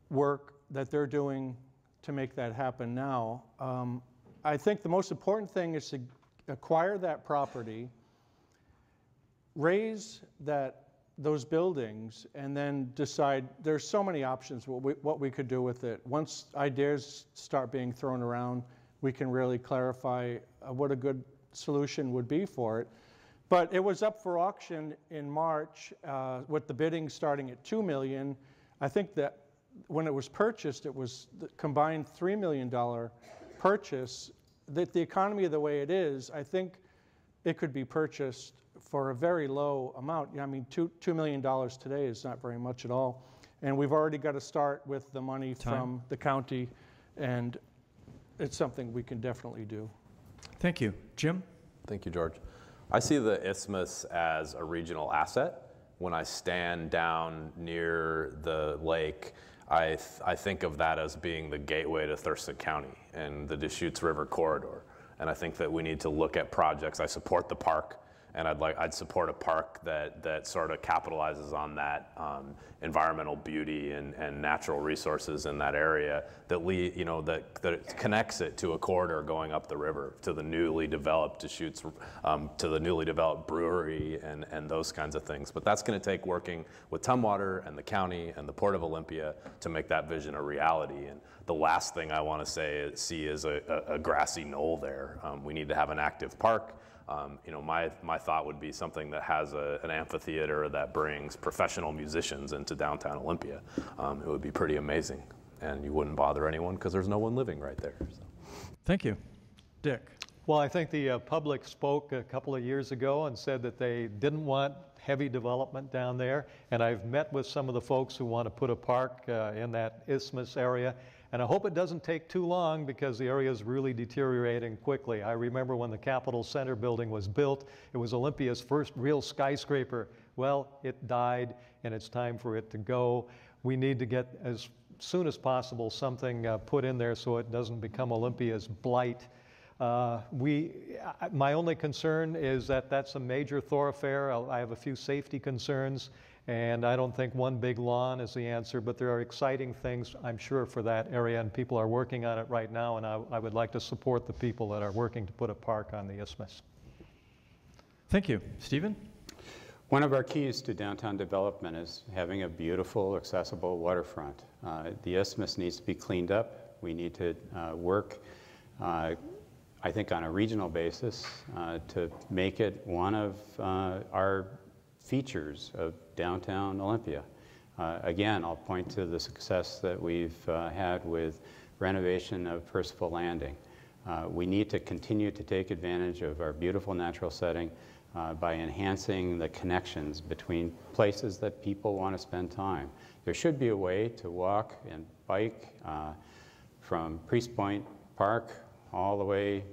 work that they're doing to make that happen now. I think the most important thing is to acquire that property, raise those buildings, and then decide. There's so many options what we could do with it. Once ideas start being thrown around, we can really clarify what a good solution would be for it. But it was up for auction in March with the bidding starting at $2 million. I think that when it was purchased, it was the combined $3 million purchase. That the economy the way it is, I think it could be purchased for a very low amount. I mean, $2 million today is not very much at all. And we've already got to start with the money from the county, and it's something we can definitely do. Thank you. Jim? Thank you, George. I see the Isthmus as a regional asset. When I stand down near the lake, I think of that as being the gateway to Thurston County and the Deschutes River corridor. And I think that we need to look at projects. I support the park, and I'd support a park that sort of capitalizes on that environmental beauty and natural resources in that area that connects it to a corridor going up the river to the newly developed Deschutes, to the newly developed brewery and those kinds of things. But that's going to take working with Tumwater and the county and the Port of Olympia to make that vision a reality. And the last thing I want to see is a grassy knoll there. We need to have an active park. My thought would be something that has an amphitheater that brings professional musicians into downtown Olympia. It would be pretty amazing, and you wouldn't bother anyone because there's no one living right there. So. Thank you. Dick? Well, I think the public spoke a couple of years ago and said that they didn't want heavy development down there, and I've met with some of the folks who want to put a park in that Isthmus area. And I hope it doesn't take too long because the area is really deteriorating quickly. I remember when the Capitol Center building was built, it was Olympia's first real skyscraper. Well, it died, and it's time for it to go. We need to get, as soon as possible, something put in there so it doesn't become Olympia's blight. My only concern is that that's a major thoroughfare. I have a few safety concerns. And I don't think one big lawn is the answer, but there are exciting things, I'm sure, for that area, and people are working on it right now, and I would like to support the people that are working to put a park on the Isthmus. Thank you. Stephen? One of our keys to downtown development is having a beautiful, accessible waterfront. The Isthmus needs to be cleaned up. We need to work, I think, on a regional basis to make it one of our features of downtown Olympia. Again, I'll point to the success that we've had with renovation of Percival Landing. We need to continue to take advantage of our beautiful natural setting by enhancing the connections between places that people want to spend time. There should be a way to walk and bike from Priest Point Park all the way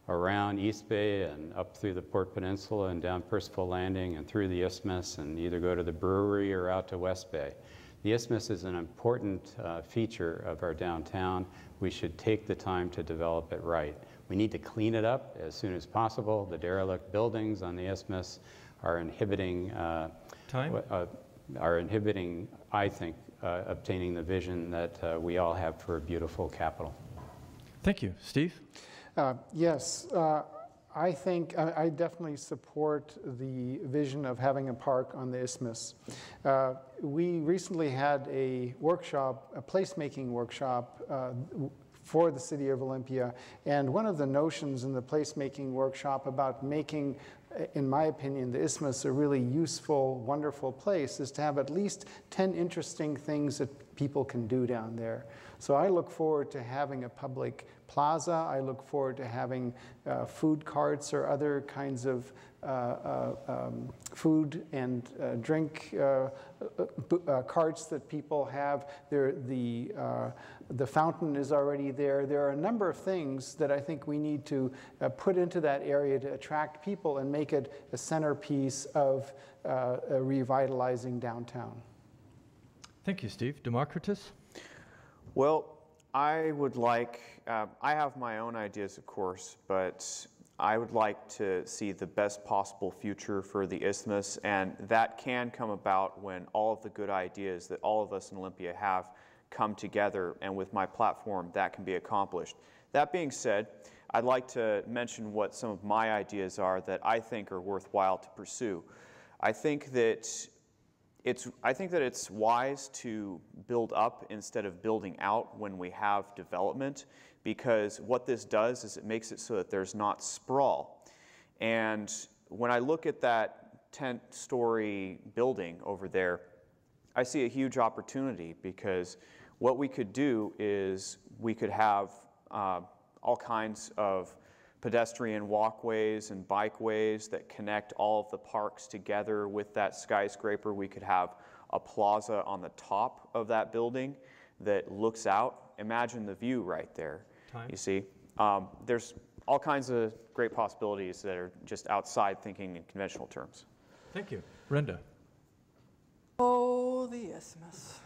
around East Bay and up through the Port Peninsula and down Percival Landing and through the Isthmus and either go to the brewery or out to West Bay. The Isthmus is an important feature of our downtown. We should take the time to develop it right. We need to clean it up as soon as possible. The derelict buildings on the isthmus are inhibiting, I think, obtaining the vision that we all have for a beautiful capital. Thank you. Steve? Yes, I think I definitely support the vision of having a park on the isthmus. We recently had a workshop, a placemaking workshop for the city of Olympia, and one of the notions in the placemaking workshop about making, in my opinion, the isthmus a really useful, wonderful place is to have at least 10 interesting things that people can do down there. So I look forward to having a public plaza. I look forward to having food carts or other kinds of food and drink carts that people have. The fountain is already there. There are a number of things that I think we need to put into that area to attract people and make it a centerpiece of revitalizing downtown. Thank you, Steve. Democritus? Well, I would like, I have my own ideas, of course, but I would like to see the best possible future for the isthmus, and that can come about when all of the good ideas that all of us in Olympia have come together, and with my platform, that can be accomplished. That being said, I'd like to mention what some of my ideas are that I think are worthwhile to pursue. I think that it's wise to build up instead of building out when we have development, because what this does is it makes it so that there's not sprawl. And when I look at that 10-story building over there, I see a huge opportunity, because what we could do is we could have all kinds of pedestrian walkways and bikeways that connect all of the parks together with that skyscraper. We could have a plaza on the top of that building that looks out. Imagine the view right there. You see, there's all kinds of great possibilities that are just outside thinking in conventional terms. Thank you. Brenda? Oh, the isthmus.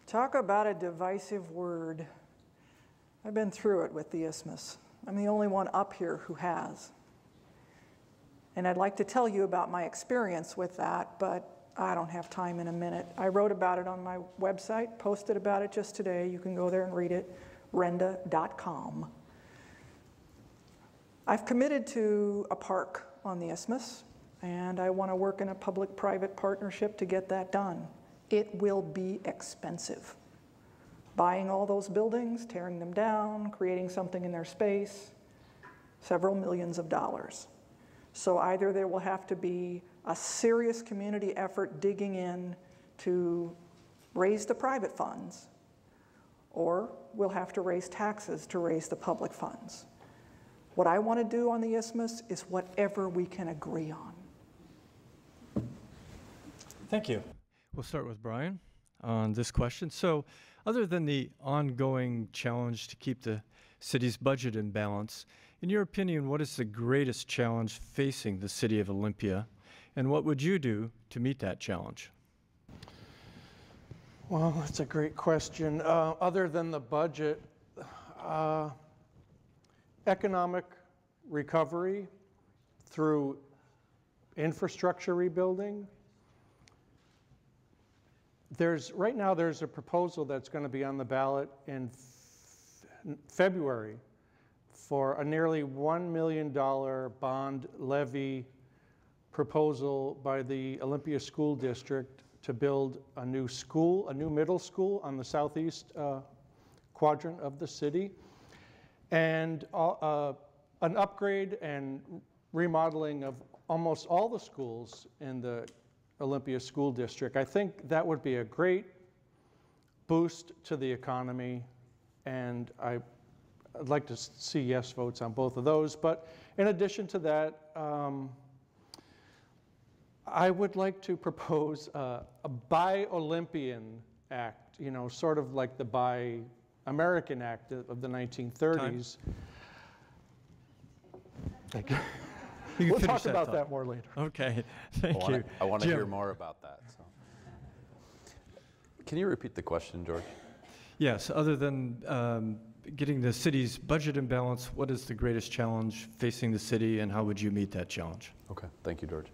Talk about a divisive word. I've been through it with the isthmus. I'm the only one up here who has. And I'd like to tell you about my experience with that, but I don't have time in a minute. I wrote about it on my website, posted about it just today. You can go there and read it, renda.com. I've committed to a park on the isthmus, and I want to work in a public-private partnership to get that done. It will be expensive. Buying all those buildings, tearing them down, creating something in their space, several millions of dollars. So either there will have to be a serious community effort digging in to raise the private funds, or we'll have to raise taxes to raise the public funds. What I want to do on the isthmus is whatever we can agree on. Thank you. We'll start with Brian on this question. So, other than the ongoing challenge to keep the city's budget in balance, in your opinion, what is the greatest challenge facing the city of Olympia, and what would you do to meet that challenge? Well, that's a great question. Other than the budget, economic recovery through infrastructure rebuilding. Right now there's a proposal that's going to be on the ballot in February for a nearly $1 million bond levy proposal by the Olympia School District to build a new school, a new middle school on the southeast quadrant of the city, and an upgrade and remodeling of almost all the schools in the Olympia School District. I think that would be a great boost to the economy, and I'd like to see yes votes on both of those. But in addition to that, I would like to propose a Buy Olympian Act, you know, sort of like the Buy American Act of the 1930s. Time. Thank you. You We'll talk about that more later. Okay, thank you. I want to Jim. hear more about that. So. Can you repeat the question, George? Yes, other than getting the city's budget in balance, what is the greatest challenge facing the city, and how would you meet that challenge? Okay, thank you, George.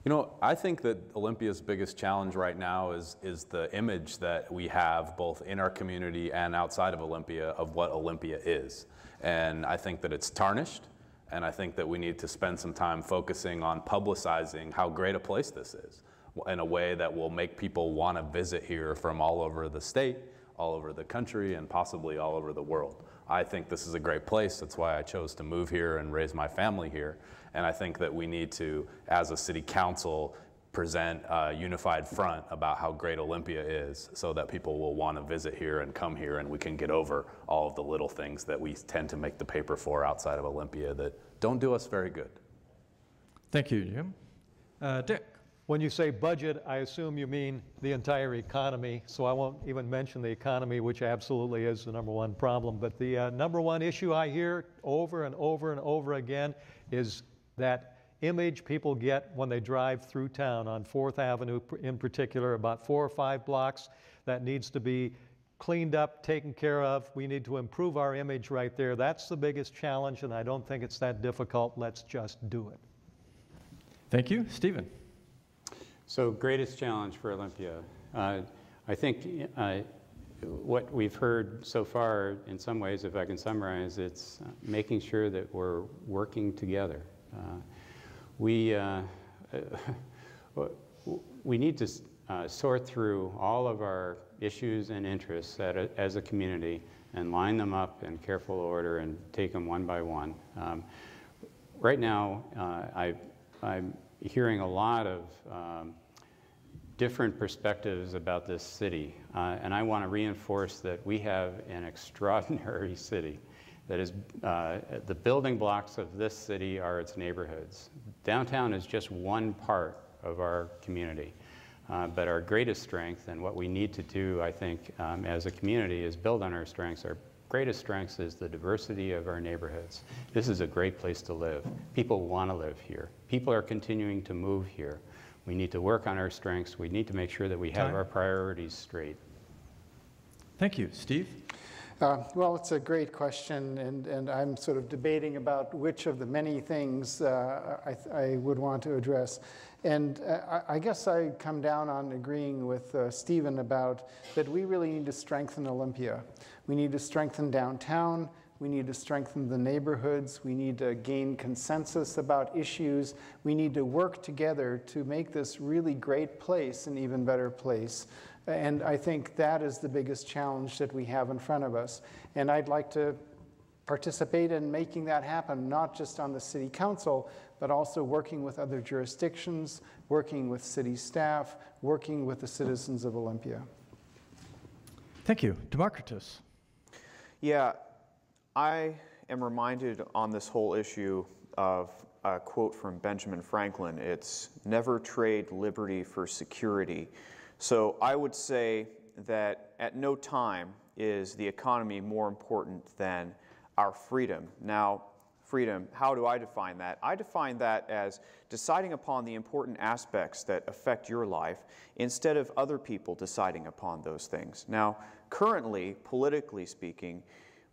You know, I think that Olympia's biggest challenge right now is the image that we have both in our community and outside of Olympia of what Olympia is. And I think that it's tarnished, and I think that we need to spend some time focusing on publicizing how great a place this is in a way that will make people want to visit here from all over the state, all over the country, and possibly all over the world. I think this is a great place. That's why I chose to move here and raise my family here. And I think that we need to, as a city council, present a unified front about how great Olympia is so that people will want to visit here and come here, and we can get over all of the little things that we tend to make the paper for outside of Olympia that don't do us very good. Thank you, Jim. Dick. When you say budget, I assume you mean the entire economy, so I won't even mention the economy, which absolutely is the number one problem. But the number one issue I hear over and over and over again is that image people get when they drive through town on 4th Avenue in particular, about 4 or 5 blocks that needs to be cleaned up, taken care of. We need to improve our image right there. That's the biggest challenge, and I don't think it's that difficult. Let's just do it. Thank you. Stephen. So greatest challenge for Olympia. I think what we've heard so far, in some ways, if I can summarize, it's making sure that we're working together. We need to sort through all of our issues and interests as a community and line them up in careful order and take them one by one. Right now, I'm hearing a lot of different perspectives about this city, and I want to reinforce that we have an extraordinary city. That is, the building blocks of this city are its neighborhoods. Downtown is just one part of our community, but our greatest strength and what we need to do, I think, as a community is build on our strengths. Our greatest strengths is the diversity of our neighborhoods. This is a great place to live. People want to live here. People are continuing to move here. We need to work on our strengths. We need to make sure that we have our priorities straight. Thank you. Steve? Well, it's a great question, and I'm sort of debating about which of the many things I would want to address. And I guess I come down on agreeing with Stephen about that we really need to strengthen Olympia. We need to strengthen downtown. We need to strengthen the neighborhoods. We need to gain consensus about issues. We need to work together to make this really great place an even better place. And I think that is the biggest challenge that we have in front of us. And I'd like to participate in making that happen, not just on the city council, but also working with other jurisdictions, working with city staff, working with the citizens of Olympia. Thank you. Democritus. Yeah, I am reminded on this whole issue of a quote from Benjamin Franklin. It's never trade liberty for security. So I would say that at no time is the economy more important than our freedom. Now, freedom, how do I define that? I define that as deciding upon the important aspects that affect your life instead of other people deciding upon those things. Now, currently, politically speaking,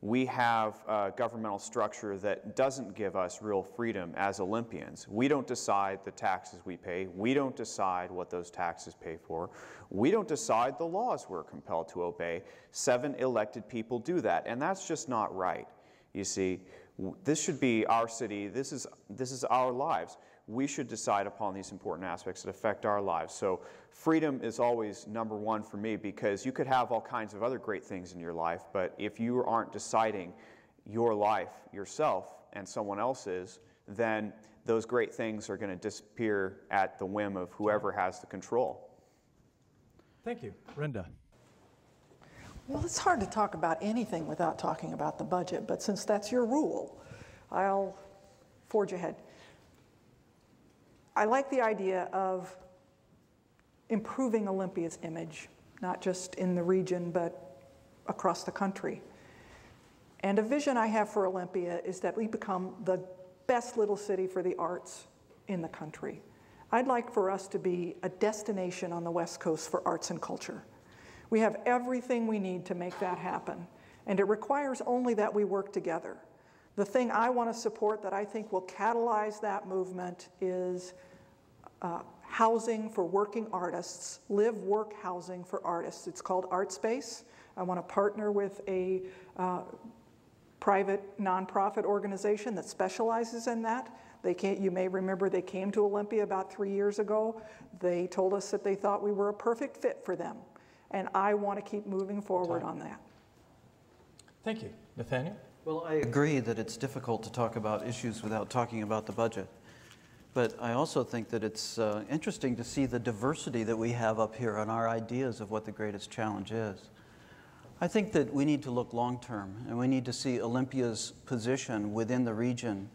we have a governmental structure that doesn't give us real freedom as Olympians. We don't decide the taxes we pay. We don't decide what those taxes pay for. We don't decide the laws we're compelled to obey. 7 elected people do that, and that's just not right. You see, this should be our city. This is our lives. We should decide upon these important aspects that affect our lives. So freedom is always number one for me, because you could have all kinds of other great things in your life, but if you aren't deciding your life yourself and someone else's, then those great things are going to disappear at the whim of whoever has the control. Thank you. Brenda. Well, it's hard to talk about anything without talking about the budget, but since that's your rule, I'll forge ahead. I like the idea of improving Olympia's image, not just in the region, but across the country. And a vision I have for Olympia is that we become the best little city for the arts in the country. I'd like for us to be a destination on the West Coast for arts and culture. We have everything we need to make that happen. And it requires only that we work together. The thing I want to support that I think will catalyze that movement is housing for working artists, live-work housing for artists. It's called Art Space. I want to partner with a private nonprofit organization that specializes in that. You may remember they came to Olympia about 3 years ago. They told us that they thought we were a perfect fit for them. And I want to keep moving forward on that. Thank you. Nathaniel? Well, I agree that it's difficult to talk about issues without talking about the budget. But I also think that it's interesting to see the diversity that we have up here on our ideas of what the greatest challenge is. I think that we need to look long-term, and we need to see Olympia's position within the region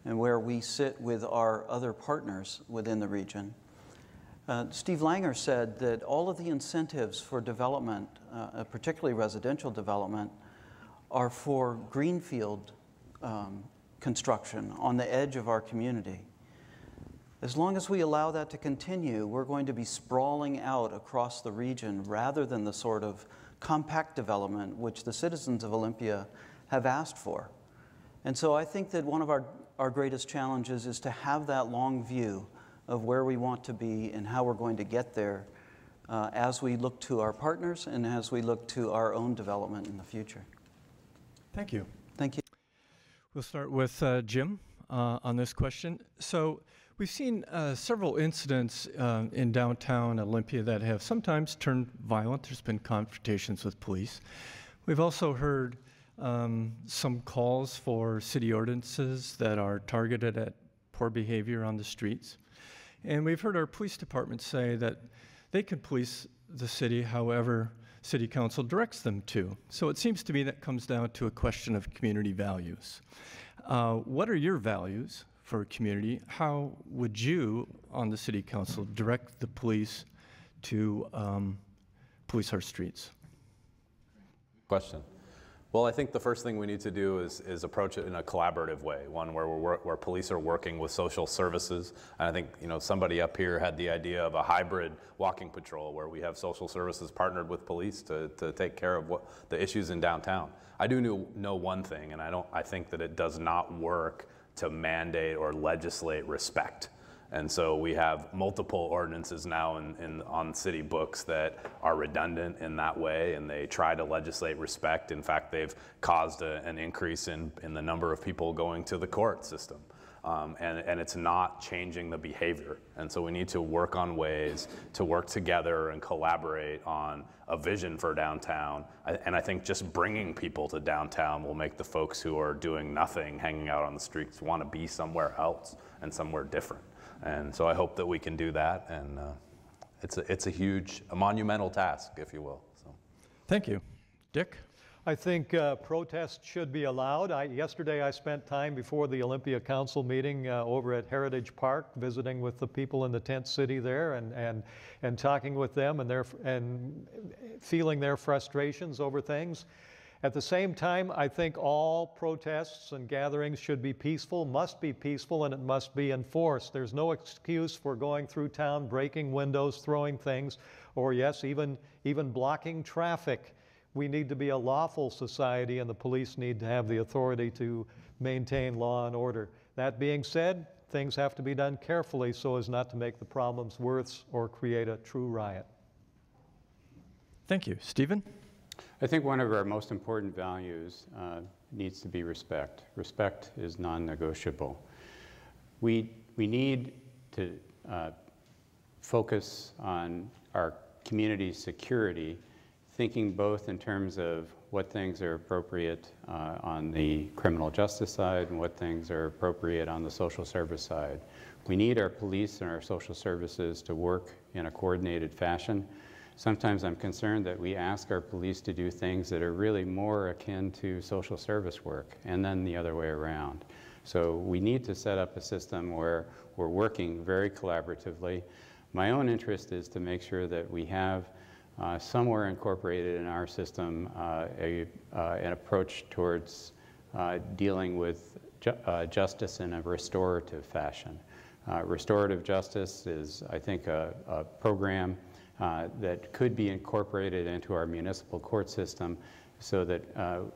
and where we sit with our other partners within the region. Steve Langer said that all of the incentives for development, particularly residential development, are for greenfield construction on the edge of our community. As long as we allow that to continue, we're going to be sprawling out across the region rather than the sort of compact development which the citizens of Olympia have asked for. And so I think that one of our greatest challenges is to have that long view of where we want to be and how we're going to get there as we look to our partners and as we look to our own development in the future. Thank you. Thank you. We'll start with Jim on this question. So we've seen several incidents in downtown Olympia that have sometimes turned violent. There's been confrontations with police. We've also heard some calls for city ordinances that are targeted at poor behavior on the streets. And we've heard our police department say that they can police the city however City Council directs them to. So it seems to me that comes down to a question of community values. What are your values for a community? How would you, on the City Council, direct the police to police our streets? Question. Well, I think the first thing we need to do is approach it in a collaborative way, one where police are working with social services. And I think somebody up here had the idea of a hybrid walking patrol where we have social services partnered with police to take care of the issues in downtown. I do know one thing, and I think that it does not work to mandate or legislate respect. And so we have multiple ordinances now on city books that are redundant in that way, and they try to legislate respect. In fact, they've caused an increase in the number of people going to the court system. And it's not changing the behavior. And so we need to work on ways to work together and collaborate on a vision for downtown. And I think just bringing people to downtown will make the folks who are doing nothing, hanging out on the streets, want to be somewhere else and somewhere different. And so I hope that we can do that, and it's a monumental task, if you will. So. Thank you. Dick? I think protests should be allowed. Yesterday I spent time before the Olympia Council meeting over at Heritage Park, visiting with the people in the tent city there and talking with them and feeling their frustrations over things. At the same time, I think all protests and gatherings should be peaceful, must be peaceful, and it must be enforced. There's no excuse for going through town, breaking windows, throwing things, or yes, even blocking traffic. We need to be a lawful society, and the police need to have the authority to maintain law and order. That being said, things have to be done carefully so as not to make the problems worse or create a true riot. Thank you. Stephen? I think one of our most important values needs to be respect. Respect is non-negotiable. We need to focus on our community's security, thinking both in terms of what things are appropriate on the criminal justice side and what things are appropriate on the social service side. We need our police and our social services to work in a coordinated fashion. Sometimes I'm concerned that we ask our police to do things that are really more akin to social service work, and then the other way around. So we need to set up a system where we're working very collaboratively. My own interest is to make sure that we have somewhere incorporated in our system an approach towards dealing with justice in a restorative fashion. Restorative justice is, I think, a program that could be incorporated into our municipal court system so that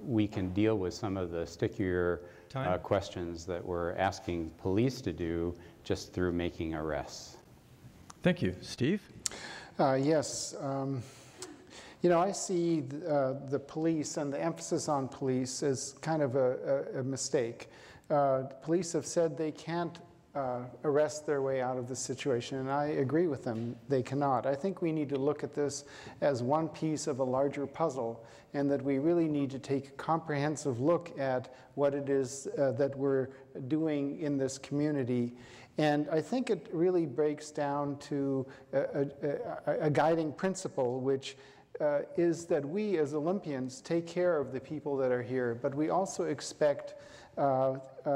we can deal with some of the stickier questions that we're asking police to do just through making arrests. Thank you. Steve? Yes. You know, I see the police and the emphasis on police as kind of a mistake. Police have said they can't arrest their way out of the situation, and I agree with them. They cannot. I think we need to look at this as one piece of a larger puzzle, and that we really need to take a comprehensive look at what it is that we're doing in this community. And I think it really breaks down to a guiding principle, which is that we as Olympians take care of the people that are here, but we also expect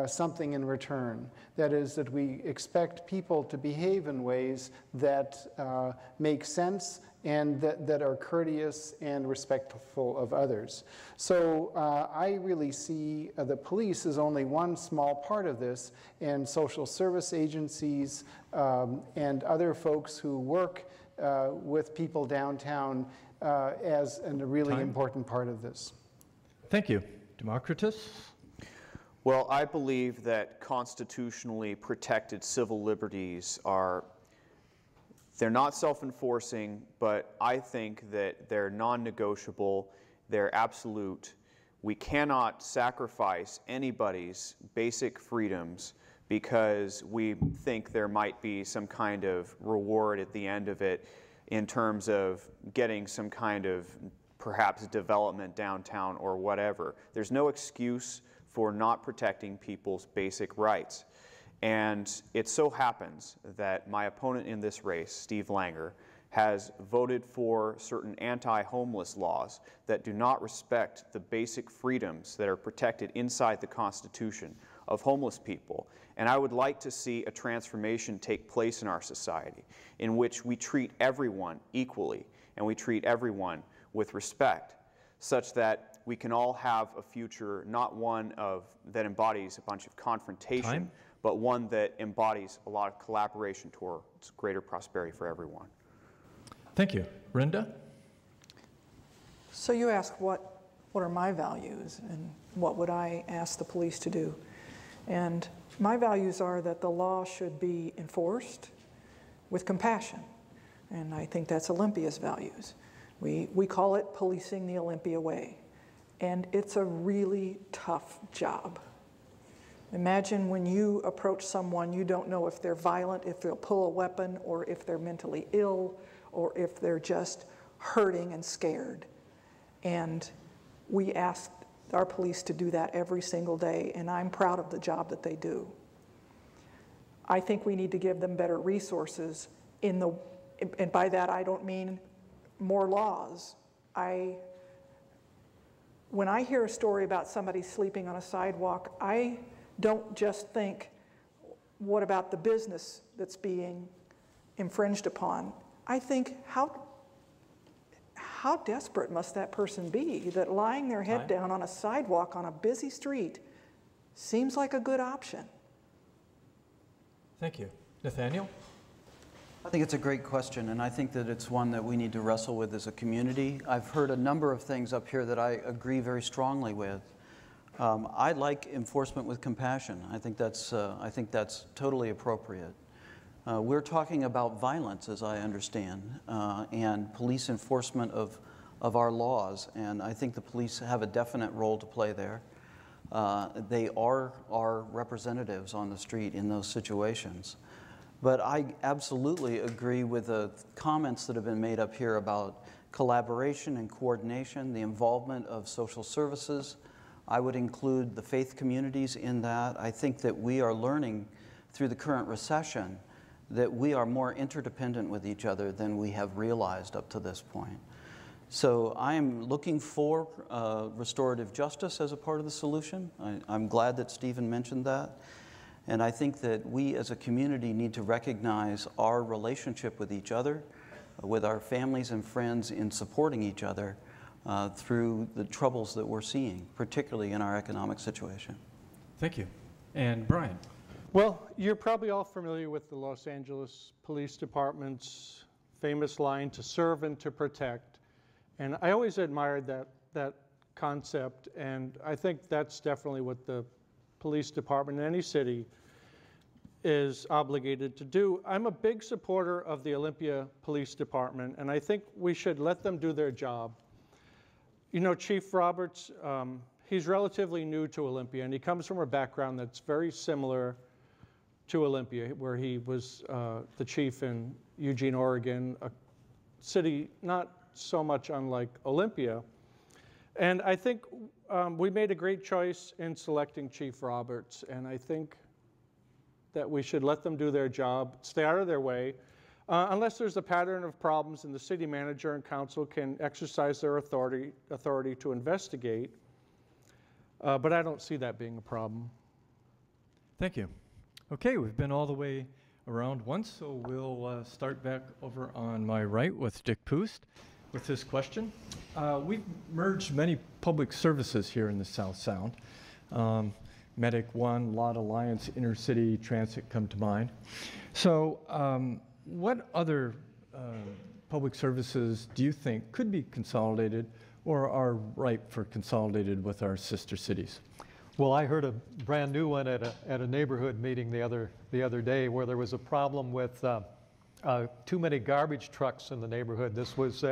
something in return. That is, that we expect people to behave in ways that make sense and that are courteous and respectful of others. So I really see the police as only one small part of this, and social service agencies and other folks who work with people downtown as a really important part of this. Thank you. Democritus? Well, I believe that constitutionally protected civil liberties they're not self-enforcing, but I think that they're non-negotiable, they're absolute. We cannot sacrifice anybody's basic freedoms because we think there might be some kind of reward at the end of it in terms of getting some kind of perhaps development downtown or whatever. There's no excuse for not protecting people's basic rights. And it so happens that my opponent in this race, Steve Langer, has voted for certain anti-homeless laws that do not respect the basic freedoms that are protected inside the Constitution of homeless people. And I would like to see a transformation take place in our society in which we treat everyone equally and we treat everyone with respect, such that we can all have a future, not one that embodies a bunch of confrontation, but one that embodies a lot of collaboration towards greater prosperity for everyone. Thank you. Brenda? So you ask what are my values and what would I ask the police to do? And my values are that the law should be enforced with compassion. And I think that's Olympia's values. We call it policing the Olympia way. And it's a really tough job. Imagine when you approach someone, you don't know if they're violent, if they'll pull a weapon, or if they're mentally ill, or if they're just hurting and scared. And we ask our police to do that every single day, and I'm proud of the job that they do. I think we need to give them better resources and by that I don't mean more laws. When I hear a story about somebody sleeping on a sidewalk, I don't just think, what about the business that's being infringed upon? I think, how desperate must that person be that lying their head down on a sidewalk on a busy street seems like a good option? Thank you. Nathaniel? I think it's a great question, and I think that it's one that we need to wrestle with as a community. I've heard a number of things up here that I agree very strongly with. I like enforcement with compassion. I think that's totally appropriate. We're talking about violence, as I understand, and police enforcement of our laws, and I think the police have a definite role to play there. They are our representatives on the street in those situations. But I absolutely agree with the comments that have been made up here about collaboration and coordination, the involvement of social services. I would include the faith communities in that. I think that we are learning through the current recession that we are more interdependent with each other than we have realized up to this point. So I am looking for restorative justice as a part of the solution. I'm glad that Stephen mentioned that. And I think that we as a community need to recognize our relationship with each other, with our families and friends in supporting each other through the troubles that we're seeing, particularly in our economic situation. Thank you. And Brian? Well, you're probably all familiar with the Los Angeles Police Department's famous line, to serve and to protect. And I always admired that concept, and I think that's definitely what the police department in any city is obligated to do. I'm a big supporter of the Olympia Police Department, and I think we should let them do their job. You know, Chief Roberts, he's relatively new to Olympia, and he comes from a background that's very similar to Olympia, where he was the chief in Eugene, Oregon, a city not so much unlike Olympia. And I think we made a great choice in selecting Chief Roberts, and I think that we should let them do their job, stay out of their way, unless there's a pattern of problems and the city manager and council can exercise their authority to investigate. But I don't see that being a problem. Thank you. Okay, we've been all the way around once, so we'll start back over on my right with Dick Poost with this question. We've merged many public services here in the South Sound. Medic One, Lot Alliance, Intercity Transit come to mind. So what other public services do you think could be consolidated or are ripe for consolidated with our sister cities? Well, I heard a brand new one at a neighborhood meeting the other day where there was a problem with too many garbage trucks in the neighborhood. This was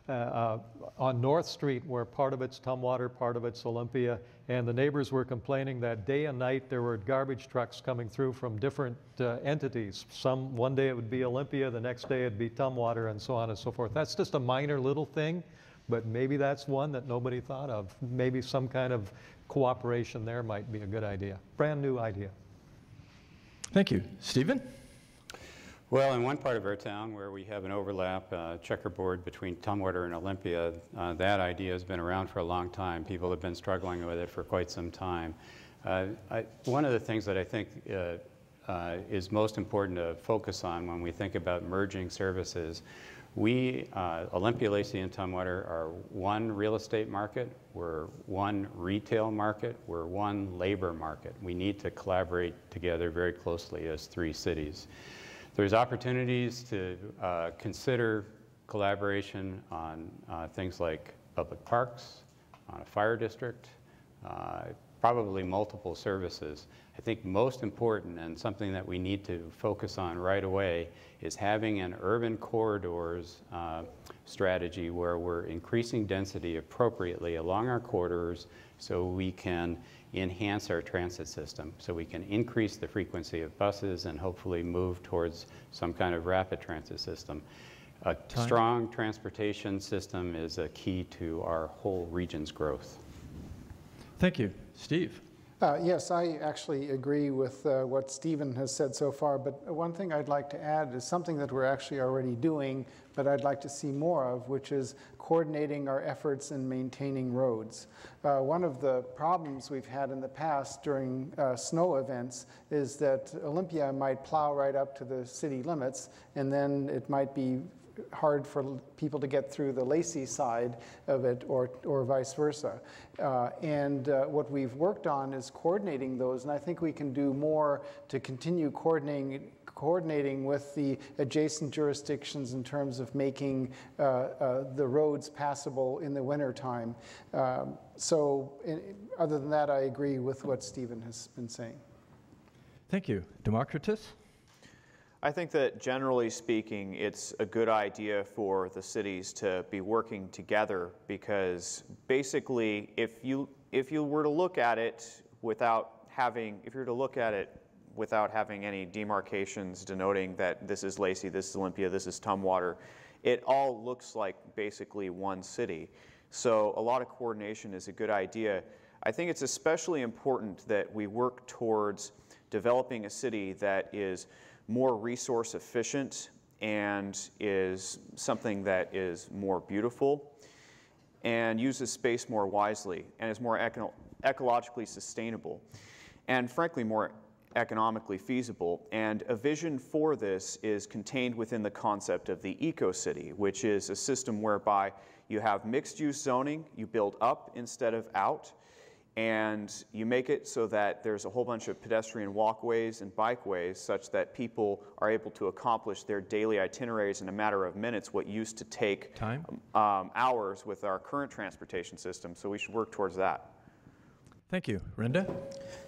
on North Street, where part of it's Tumwater, part of it's Olympia, and the neighbors were complaining that day and night there were garbage trucks coming through from different entities. One day it would be Olympia, the next day it'd be Tumwater, and so on and so forth. That's just a minor little thing, but maybe that's one that nobody thought of. Maybe some kind of cooperation there might be a good idea. Brand new idea. Thank you. Stephen? Well, in one part of our town where we have an overlap, checkerboard between Tumwater and Olympia, that idea has been around for a long time. People have been struggling with it for quite some time. One of the things that I think is most important to focus on when we think about merging services, Olympia, Lacey, and Tumwater are one real estate market, we're one retail market, we're one labor market. We need to collaborate together very closely as three cities. There's opportunities to consider collaboration on things like public parks, on a fire district, probably multiple services. I think most important and something that we need to focus on right away is having an urban corridors strategy where we're increasing density appropriately along our corridors so we can enhance our transit system, so we can increase the frequency of buses and hopefully move towards some kind of rapid transit system. A strong transportation system is a key to our whole region's growth. Thank you. Steve? Yes, I actually agree with what Stephen has said so far, but one thing I'd like to add is something that we're actually already doing, but I'd like to see more of, which is coordinating our efforts in maintaining roads. One of the problems we've had in the past during snow events is that Olympia might plow right up to the city limits, and then it might be hard for people to get through the Lacey side of it or vice versa. What we've worked on is coordinating those, and I think we can do more to continue coordinating with the adjacent jurisdictions in terms of making the roads passable in the wintertime. Other than that, I agree with what Stephen has been saying. Thank you. Democritus? I think that generally speaking, it's a good idea for the cities to be working together because basically, if you were to look at it without having any demarcations denoting that this is Lacey, this is Olympia, this is Tumwater, it all looks like basically one city. So a lot of coordination is a good idea. I think it's especially important that we work towards developing a city that is more resource efficient and is something that is more beautiful and uses space more wisely and is more ecologically sustainable and frankly more economically feasible. And a vision for this is contained within the concept of the eco-city, which is a system whereby you have mixed-use zoning, you build up instead of out, and you make it so that there's a whole bunch of pedestrian walkways and bikeways such that people are able to accomplish their daily itineraries in a matter of minutes, what used to take hours with our current transportation system. So we should work towards that. Thank you. Renda?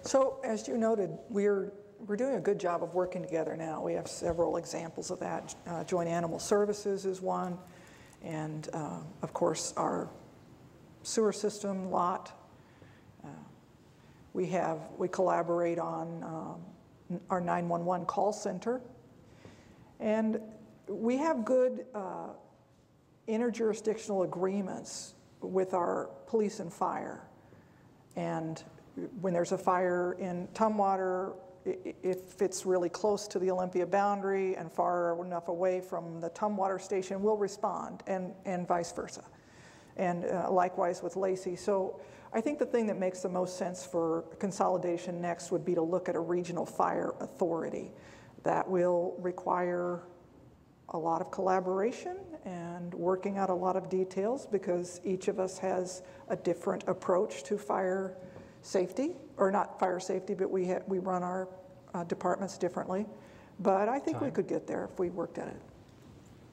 So as you noted, we're doing a good job of working together now. We have several examples of that. Joint Animal Services is one, and of course our sewer system lot. We collaborate on our 911 call center, and we have good interjurisdictional agreements with our police and fire. And when there's a fire in Tumwater, if it's really close to the Olympia boundary and far enough away from the Tumwater station, we'll respond, and vice versa. And likewise with Lacey. So I think the thing that makes the most sense for consolidation next would be to look at a regional fire authority. That will require a lot of collaboration and working out a lot of details, because each of us has a different approach to fire safety, or not fire safety, but we run our departments differently. But I think we could get there if we worked at it.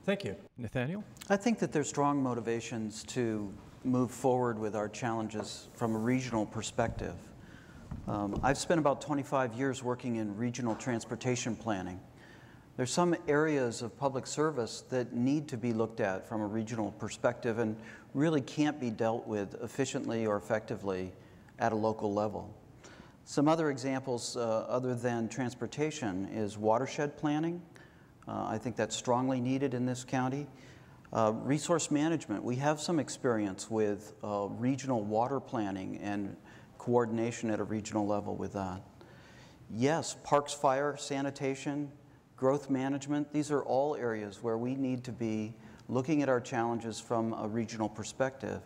Thank you. Nathaniel? I think that there's strong motivations to move forward with our challenges from a regional perspective. I've spent about 25 years working in regional transportation planning. There's some areas of public service that need to be looked at from a regional perspective and really can't be dealt with efficiently or effectively at a local level. Some other examples other than transportation is watershed planning. I think that's strongly needed in this county. Resource management. We have some experience with regional water planning and coordination at a regional level with that. Yes, parks, fire, sanitation, growth management, these are all areas where we need to be looking at our challenges from a regional perspective.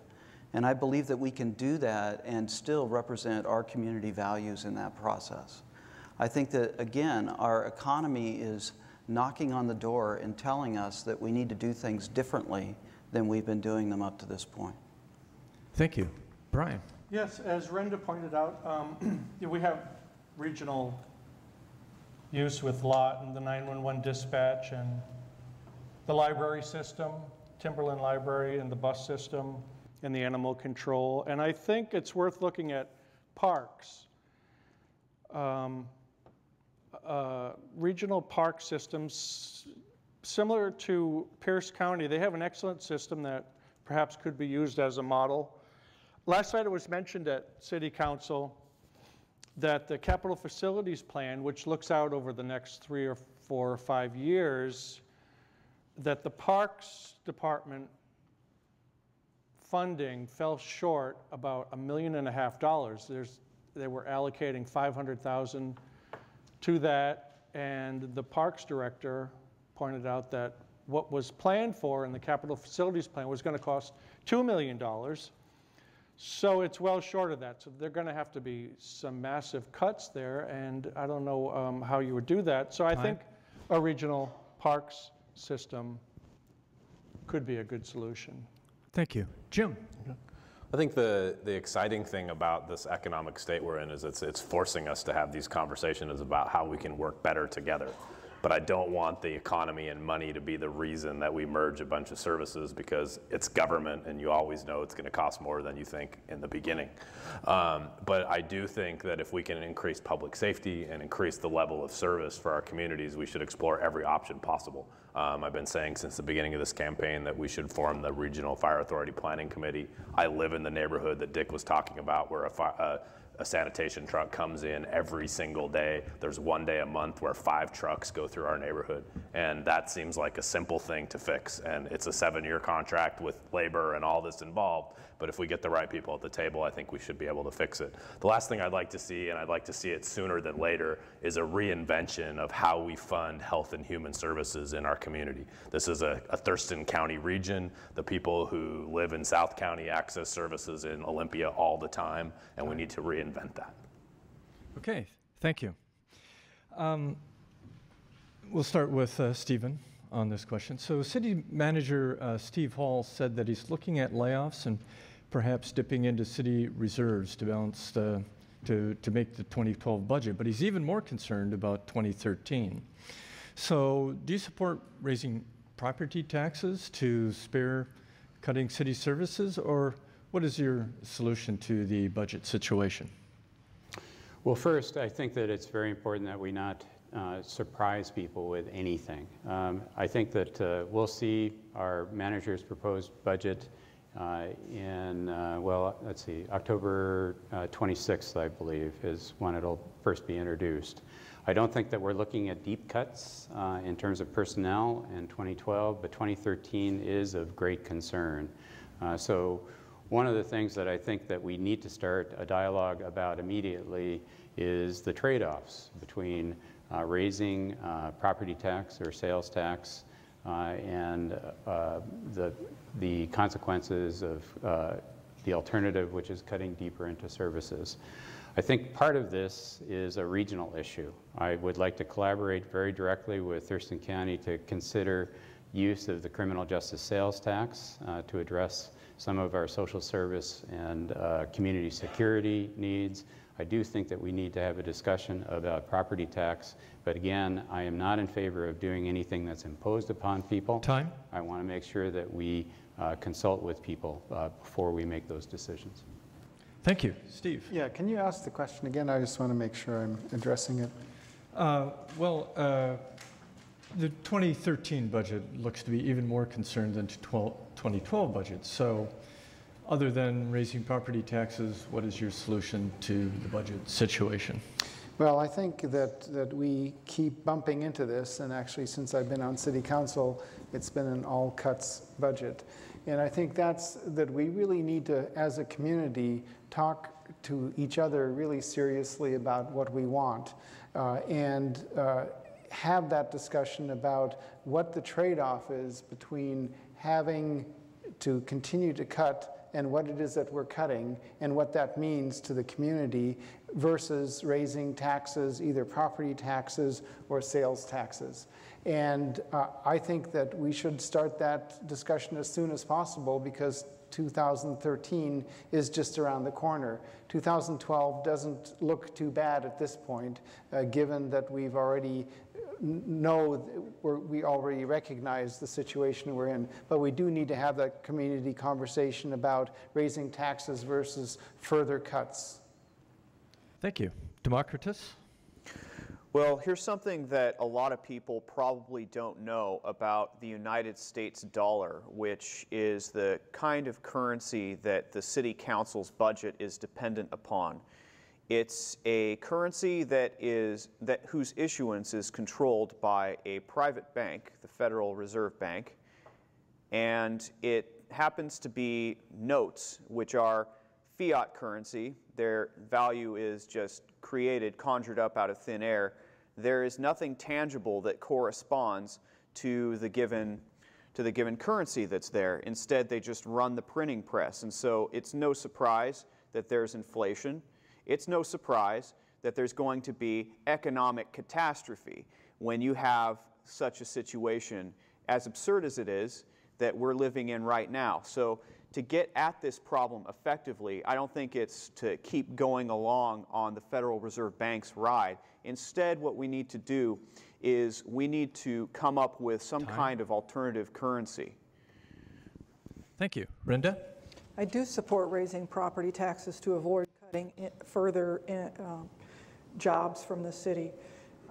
And I believe that we can do that and still represent our community values in that process. I think that, again, our economy is knocking on the door and telling us that we need to do things differently than we've been doing them up to this point. Thank you. Brian? Yes, as Renda pointed out, we have regional use with LOT and the 911 dispatch and the library system, Timberland Library, and the bus system, and the animal control. And I think it's worth looking at parks. Regional park systems, similar to Pierce County, they have an excellent system that perhaps could be used as a model. Last night it was mentioned at City Council that the capital facilities plan, which looks out over the next 3 or 4 or 5 years, that the Parks Department funding fell short about $1.5 million. They were allocating $500,000 to that, and the Parks Director pointed out that what was planned for in the capital facilities plan was going to cost $2 million. So it's well short of that. So there are going to have to be some massive cuts there, and I don't know how you would do that. So I think a regional parks system could be a good solution. Thank you. Jim? I think the exciting thing about this economic state we're in is it's forcing us to have these conversations about how we can work better together. But I don't want the economy and money to be the reason that we merge a bunch of services, because it's government and you always know it's going to cost more than you think in the beginning. But I do think that if we can increase public safety and increase the level of service for our communities, we should explore every option possible. I've been saying since the beginning of this campaign that we should form the Regional Fire Authority Planning Committee. I live in the neighborhood that Dick was talking about, where a sanitation truck comes in every single day. There's one day a month where 5 trucks go through our neighborhood. And that seems like a simple thing to fix. And it's a 7-year contract with labor and all this involved. But if we get the right people at the table, I think we should be able to fix it. The last thing I'd like to see, and I'd like to see it sooner than later, is a reinvention of how we fund health and human services in our community. This is a Thurston County region. The people who live in South County access services in Olympia all the time, and we need to reinvent that. Okay, thank you. We'll start with Stephen on this question. So City Manager Steve Hall said that he's looking at layoffs and perhaps dipping into city reserves to balance to make the 2012 budget, but he's even more concerned about 2013. So do you support raising property taxes to spare cutting city services, or what is your solution to the budget situation? Well, first, I think that it's very important that we not surprise people with anything. I think that we'll see our manager's proposed budget in, well, let's see, October 26th, I believe, is when it'll first be introduced. I don't think that we're looking at deep cuts in terms of personnel in 2012, but 2013 is of great concern. So one of the things that I think that we need to start a dialogue about immediately is the trade-offs between raising property tax or sales tax and the consequences of the alternative, which is cutting deeper into services. I think part of this is a regional issue. I would like to collaborate very directly with Thurston County to consider use of the criminal justice sales tax to address some of our social service and community security needs. I do think that we need to have a discussion about property tax, but again, I am not in favor of doing anything that's imposed upon people. Time. I want to make sure that we consult with people before we make those decisions. Thank you. Steve? Yeah, can you ask the question again? I just want to make sure I'm addressing it. The 2013 budget looks to be even more concerned than the 2012 budget. So other than raising property taxes, what is your solution to the budget situation? Well, I think that we keep bumping into this, and actually since I've been on city council, it's been an all cuts budget. And I think that we really need to, as a community, talk to each other really seriously about what we want and have that discussion about what the trade-off is between having to continue to cut and what it is that we're cutting and what that means to the community versus raising taxes, either property taxes or sales taxes. And I think that we should start that discussion as soon as possible because 2013 is just around the corner. 2012 doesn't look too bad at this point, given that we've already we already recognize the situation we're in, but we do need to have that community conversation about raising taxes versus further cuts. Thank you. Democritus? Well, here's something that a lot of people probably don't know about the United States dollar, which is the kind of currency that the City Council's budget is dependent upon. It's a currency whose issuance is controlled by a private bank, the Federal Reserve Bank, and it happens to be notes, which are fiat currency. Their value is just conjured up out of thin air. There is nothing tangible that corresponds to the given currency that's there. Instead, they just run the printing press, and so it's no surprise that there's inflation. It's no surprise that there's going to be economic catastrophe when you have such a situation, as absurd as it is, that we're living in right now. So to get at this problem effectively, I don't think it's to keep going along on the Federal Reserve Bank's ride. Instead, what we need to do is we need to come up with some kind of alternative currency. Thank you. Brenda? I do support raising property taxes to avoid cutting further jobs from the city.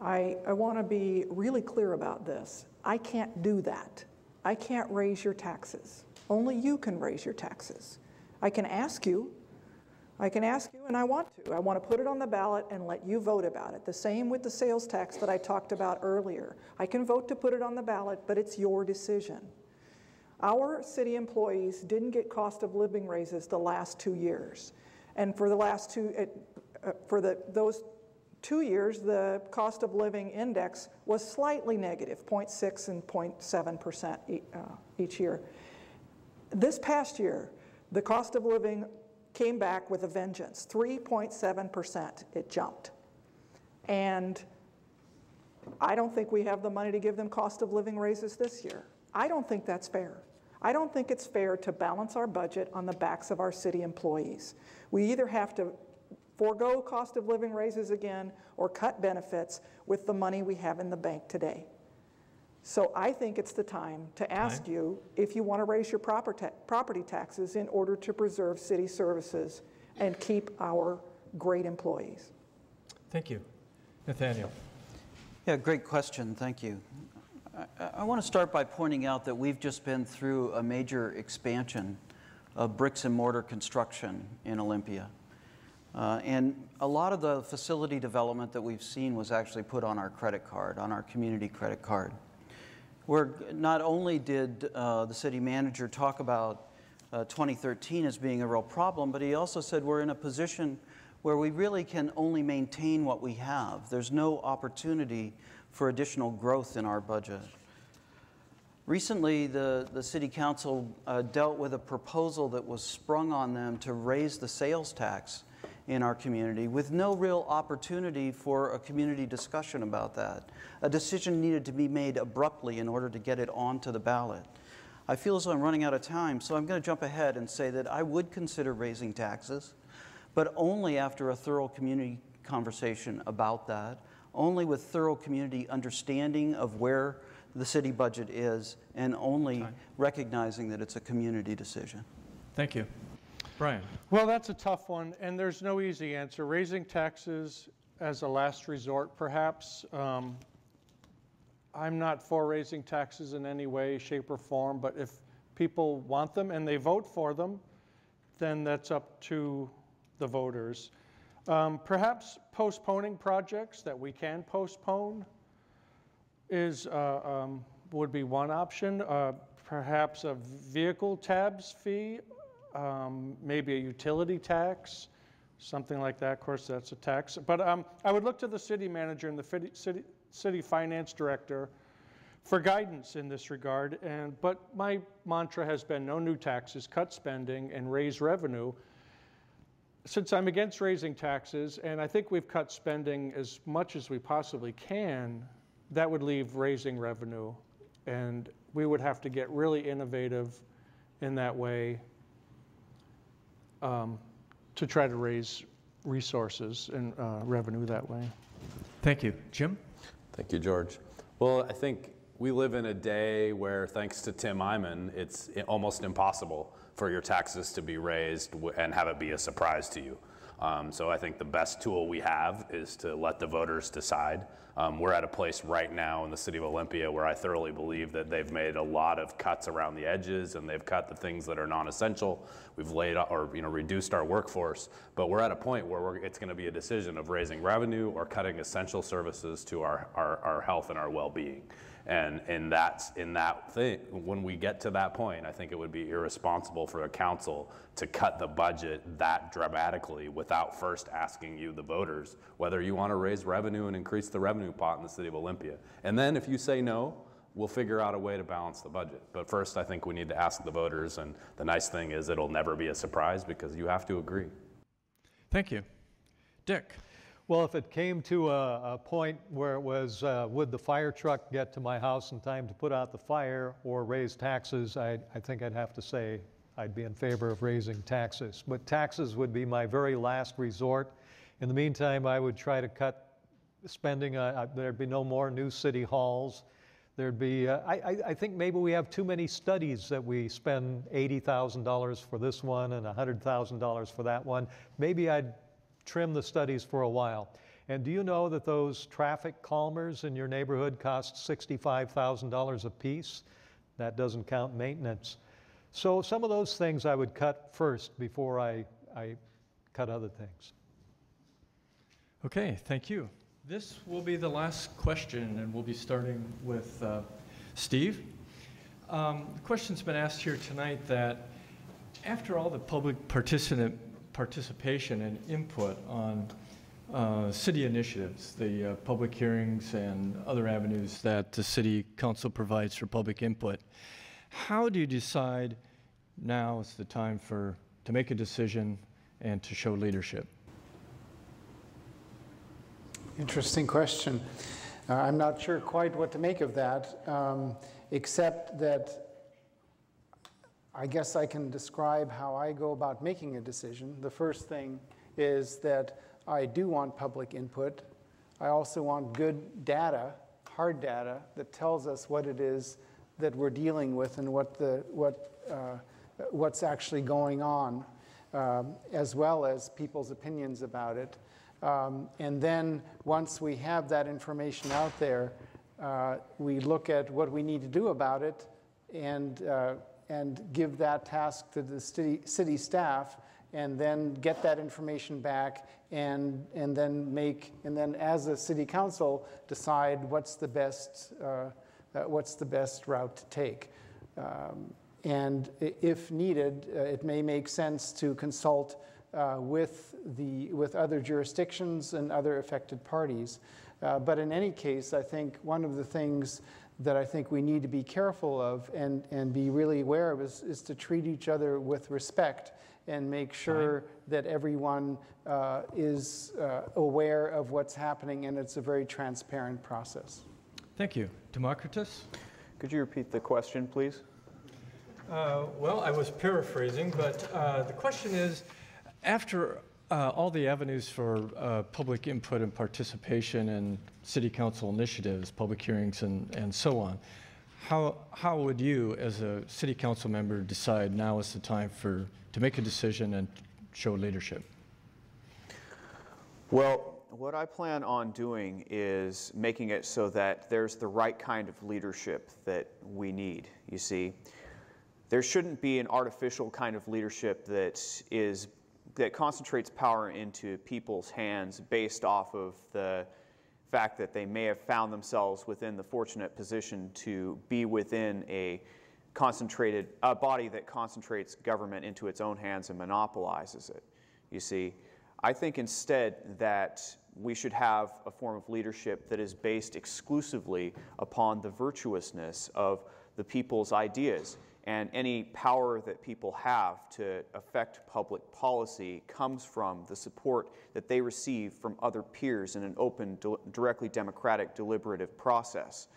I want to be really clear about this. I can't do that. I can't raise your taxes. Only you can raise your taxes. I can ask you, and I want to. I want to put it on the ballot and let you vote about it. The same with the sales tax that I talked about earlier. I can vote to put it on the ballot, but it's your decision. Our city employees didn't get cost of living raises the last 2 years. And for the last those 2 years, the cost of living index was slightly negative, 0.6 and 0.7% each year. This past year, the cost of living came back with a vengeance, 3.7%, it jumped. And I don't think we have the money to give them cost of living raises this year. I don't think that's fair. I don't think it's fair to balance our budget on the backs of our city employees. We either have to forego cost of living raises again or cut benefits with the money we have in the bank today. So I think it's the time to ask you if you want to raise your property taxes in order to preserve city services and keep our great employees. Thank you. Nathaniel. Yeah, great question. Thank you. I want to start by pointing out that we've just been through a major expansion of bricks and mortar construction in Olympia. And a lot of the facility development that we've seen was actually put on our credit card, on our community credit card. Where not only did the city manager talk about 2013 as being a real problem, but he also said we're in a position where we really can only maintain what we have. There's no opportunity for additional growth in our budget. Recently, the City Council dealt with a proposal that was sprung on them to raise the sales tax in our community with no real opportunity for a community discussion about that. A decision needed to be made abruptly in order to get it onto the ballot. I feel as though I'm running out of time, so I'm going to jump ahead and say that I would consider raising taxes, but only after a thorough community conversation about that, only with thorough community understanding of where the city budget is, and only recognizing that it's a community decision. Thank you. Brian. Well, that's a tough one, and there's no easy answer. Raising taxes as a last resort, perhaps. I'm not for raising taxes in any way, shape, or form, but if people want them and they vote for them, then that's up to the voters. Perhaps postponing projects that we can postpone would be one option. Perhaps a vehicle tabs fee, maybe a utility tax, something like that. Of course, that's a tax. But I would look to the city manager and the city finance director for guidance in this regard. But my mantra has been no new taxes, cut spending, and raise revenue. Since I'm against raising taxes, and I think we've cut spending as much as we possibly can, that would leave raising revenue. And we would have to get really innovative in that way to try to raise resources and revenue that way. Thank you. Jim? Thank you, George. Well, I think we live in a day where, thanks to Tim Eyman, it's almost impossible for your taxes to be raised and have it be a surprise to you. So I think the best tool we have is to let the voters decide. We're at a place right now in the city of Olympia where I thoroughly believe that they've made a lot of cuts around the edges, and they've cut the things that are non-essential. We've laid or reduced our workforce, but we're at a point where it's going to be a decision of raising revenue or cutting essential services to our health and our well-being. And in that thing, when we get to that point, I think it would be irresponsible for a council to cut the budget that dramatically without first asking you, the voters, whether you want to raise revenue and increase the revenue pot in the city of Olympia. And then if you say no, we'll figure out a way to balance the budget. But first, I think we need to ask the voters, and the nice thing is it'll never be a surprise because you have to agree. Thank you. Dick? Well, if it came to a point where it was, would the fire truck get to my house in time to put out the fire or raise taxes, I think I'd have to say I'd be in favor of raising taxes. But taxes would be my very last resort. In the meantime, I would try to cut spending. There'd be no more new city halls. There'd be, I think maybe we have too many studies that we spend $80,000 for this one and $100,000 for that one. Maybe I'd trim the studies for a while. And do you know that those traffic calmers in your neighborhood cost $65,000 a piece? That doesn't count maintenance. So some of those things I would cut first before I cut other things. Okay, thank you. This will be the last question, and we'll be starting with Steve. The question's been asked here tonight that after all the public participation and input on city initiatives, the public hearings and other avenues that the city council provides for public input, how do you decide now is the time to make a decision and to show leadership? Interesting question. I'm not sure quite what to make of that, except that I guess I can describe how I go about making a decision. The first thing is that I do want public input. I also want good data, hard data, that tells us what it is that we're dealing with and what's actually going on, as well as people's opinions about it. And then once we have that information out there, we look at what we need to do about it and give that task to the city staff, and then get that information back, and then as a city council decide what's the best route to take. And if needed, it may make sense to consult with other jurisdictions and other affected parties. But in any case, I think one of the things that I think we need to be careful of and be really aware of is to treat each other with respect and make sure that everyone is aware of what's happening, and it's a very transparent process. Thank you. Democritus? Could you repeat the question, please? Well, I was paraphrasing, but the question is, after all the avenues for public input and participation in city council initiatives, public hearings, and so on, how would you, as a city council member, decide now is the time to make a decision and show leadership? Well, what I plan on doing is making it so that there's the right kind of leadership that we need, you see. There shouldn't be an artificial kind of leadership that concentrates power into people's hands based off of the fact that they may have found themselves within the fortunate position to be within a body that concentrates government into its own hands and monopolizes it. You see, I think instead that we should have a form of leadership that is based exclusively upon the virtuousness of the people's ideas. And any power that people have to affect public policy comes from the support that they receive from other peers in an open, directly democratic, deliberative process.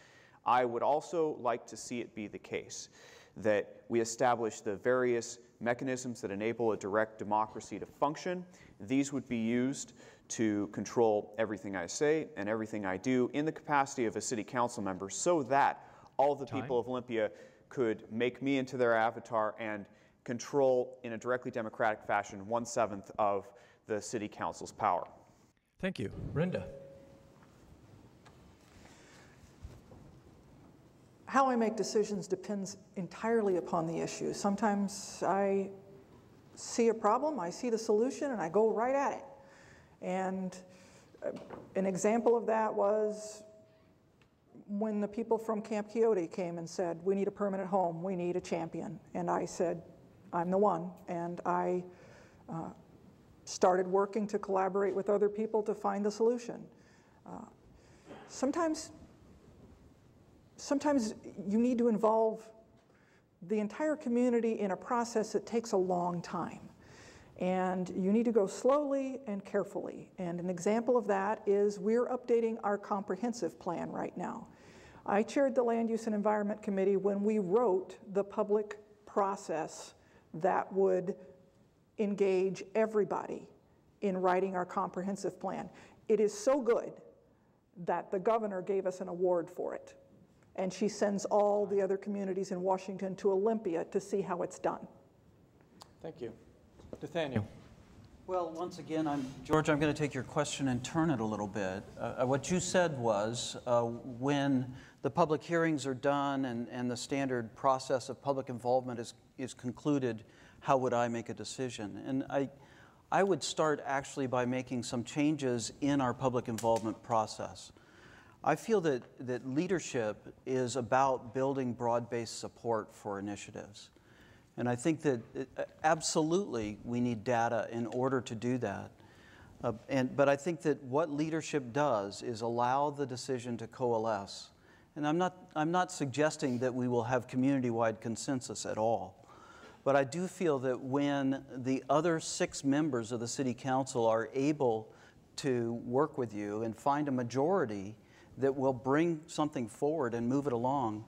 I would also like to see it be the case that we establish the various mechanisms that enable a direct democracy to function. These would be used to control everything I say and everything I do in the capacity of a city council member, so that all the people of Olympia could make me into their avatar and control in a directly democratic fashion 1/7 of the city council's power. Thank you. Brenda? How I make decisions depends entirely upon the issue. Sometimes I see a problem, I see the solution, and I go right at it. And an example of that was when the people from Camp Quixote came and said, we need a permanent home, we need a champion. And I said, I'm the one. And I started working to collaborate with other people to find the solution. Sometimes you need to involve the entire community in a process that takes a long time. And you need to go slowly and carefully. And an example of that is we're updating our comprehensive plan right now. I chaired the Land Use and Environment Committee when we wrote the public process that would engage everybody in writing our comprehensive plan. It is so good that the governor gave us an award for it. And she sends all the other communities in Washington to Olympia to see how it's done. Thank you. Nathaniel? Well, once again, George, I'm going to take your question and turn it a little bit. What you said was when the public hearings are done and the standard process of public involvement is concluded, how would I make a decision? And I would start actually by making some changes in our public involvement process. I feel that leadership is about building broad-based support for initiatives. And I think that absolutely we need data in order to do that. But I think that what leadership does is allow the decision to coalesce. And I'm not suggesting that we will have community-wide consensus at all. But I do feel that when the other 6 members of the City Council are able to work with you and find a majority that will bring something forward and move it along,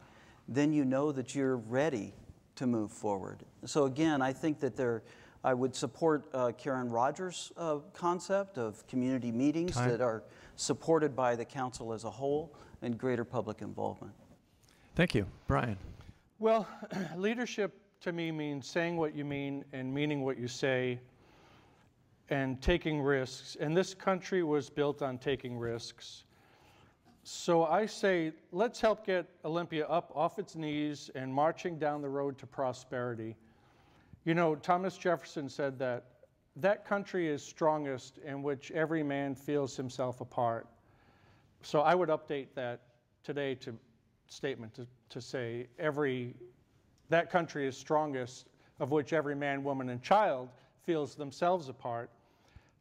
then you know that you're ready to move forward. So again, I think that I would support Karen Rogers' concept of community meetings that are supported by the council as a whole and greater public involvement. Thank you. Brian. Well, leadership to me means saying what you mean and meaning what you say and taking risks. And this country was built on taking risks. So I say, let's help get Olympia up off its knees and marching down the road to prosperity. You know, Thomas Jefferson said that country is strongest in which every man feels himself a part. So I would update that today to statement to say that country is strongest of which every man, woman, and child feels themselves a part.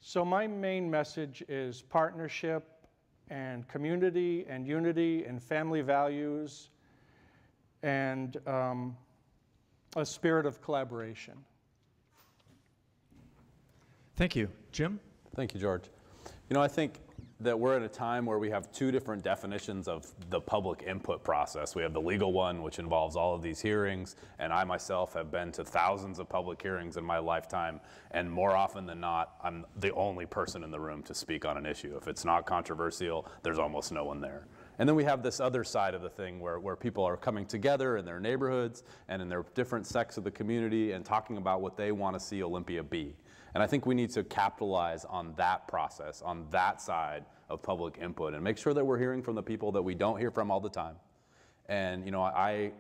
So my main message is partnership and community and unity and family values and a spirit of collaboration. Thank you. Jim? Thank you, George. You know, I think that we're at a time where we have two different definitions of the public input process. We have the legal one, which involves all of these hearings, and I myself have been to thousands of public hearings in my lifetime, and more often than not, I'm the only person in the room to speak on an issue. If it's not controversial, there's almost no one there. And then we have this other side of the thing where people are coming together in their neighborhoods and in their different sects of the community and talking about what they want to see Olympia be. And I think we need to capitalize on that process, on that side of public input, and make sure that we're hearing from the people that we don't hear from all the time. And you know, I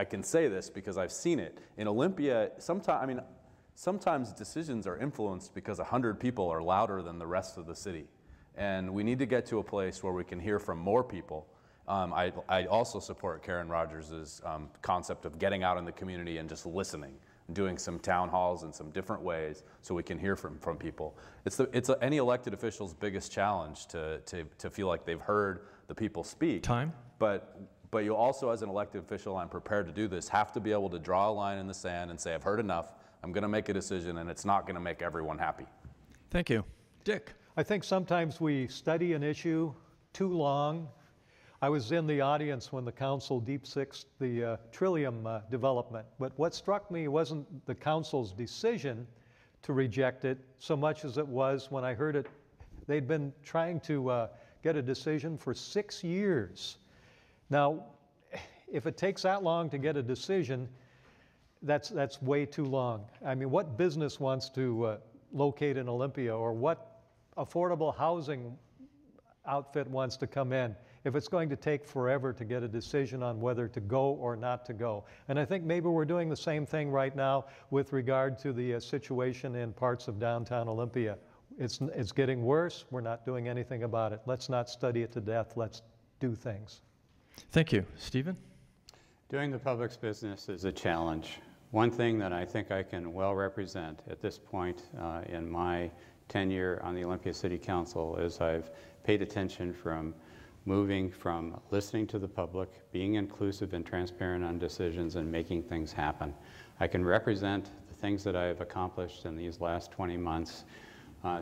can say this because I've seen it in Olympia. Sometimes decisions are influenced because 100 people are louder than the rest of the city, and we need to get to a place where we can hear from more people. I also support Karen Rogers' concept of getting out in the community and just listening, doing some town halls in some different ways so we can hear from people. It's any elected official's biggest challenge to feel like they've heard the people speak. Time. But you also, as an elected official, I'm prepared to do this, have to be able to draw a line in the sand and say, I've heard enough, I'm going to make a decision, and it's not going to make everyone happy. Thank you. Dick. I think sometimes we study an issue too long. I was in the audience when the council deep-sixed the Trillium development, but what struck me wasn't the council's decision to reject it so much as it was when I heard it. They'd been trying to get a decision for 6 years. Now, if it takes that long to get a decision, that's way too long. I mean, what business wants to locate in Olympia, or what affordable housing outfit wants to come in if it's going to take forever to get a decision on whether to go or not to go? And I think maybe we're doing the same thing right now with regard to the situation in parts of downtown Olympia. It's getting worse. We're not doing anything about it. Let's not study it to death. Let's do things. Thank you. Stephen? Doing the public's business is a challenge. One thing that I think I can well represent at this point in my tenure on the Olympia City Council is I've paid attention from moving from listening to the public, being inclusive and transparent on decisions, and making things happen. I can represent the things that I have accomplished in these last 20 months,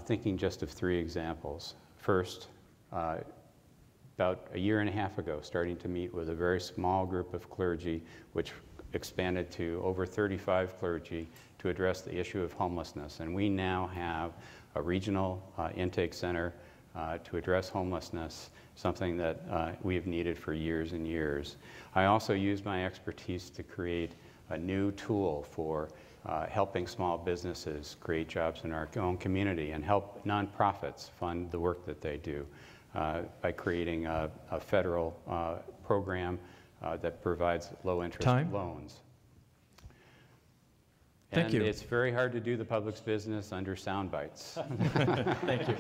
thinking just of 3 examples. First, about a year and a half ago, starting to meet with a very small group of clergy, which expanded to over 35 clergy, to address the issue of homelessness. And we now have a regional intake center to address homelessness, something that we have needed for years and years. I also used my expertise to create a new tool for helping small businesses create jobs in our own community and help nonprofits fund the work that they do by creating a federal program that provides low-interest loans. Thank you. It's very hard to do the public's business under sound bites. Thank you.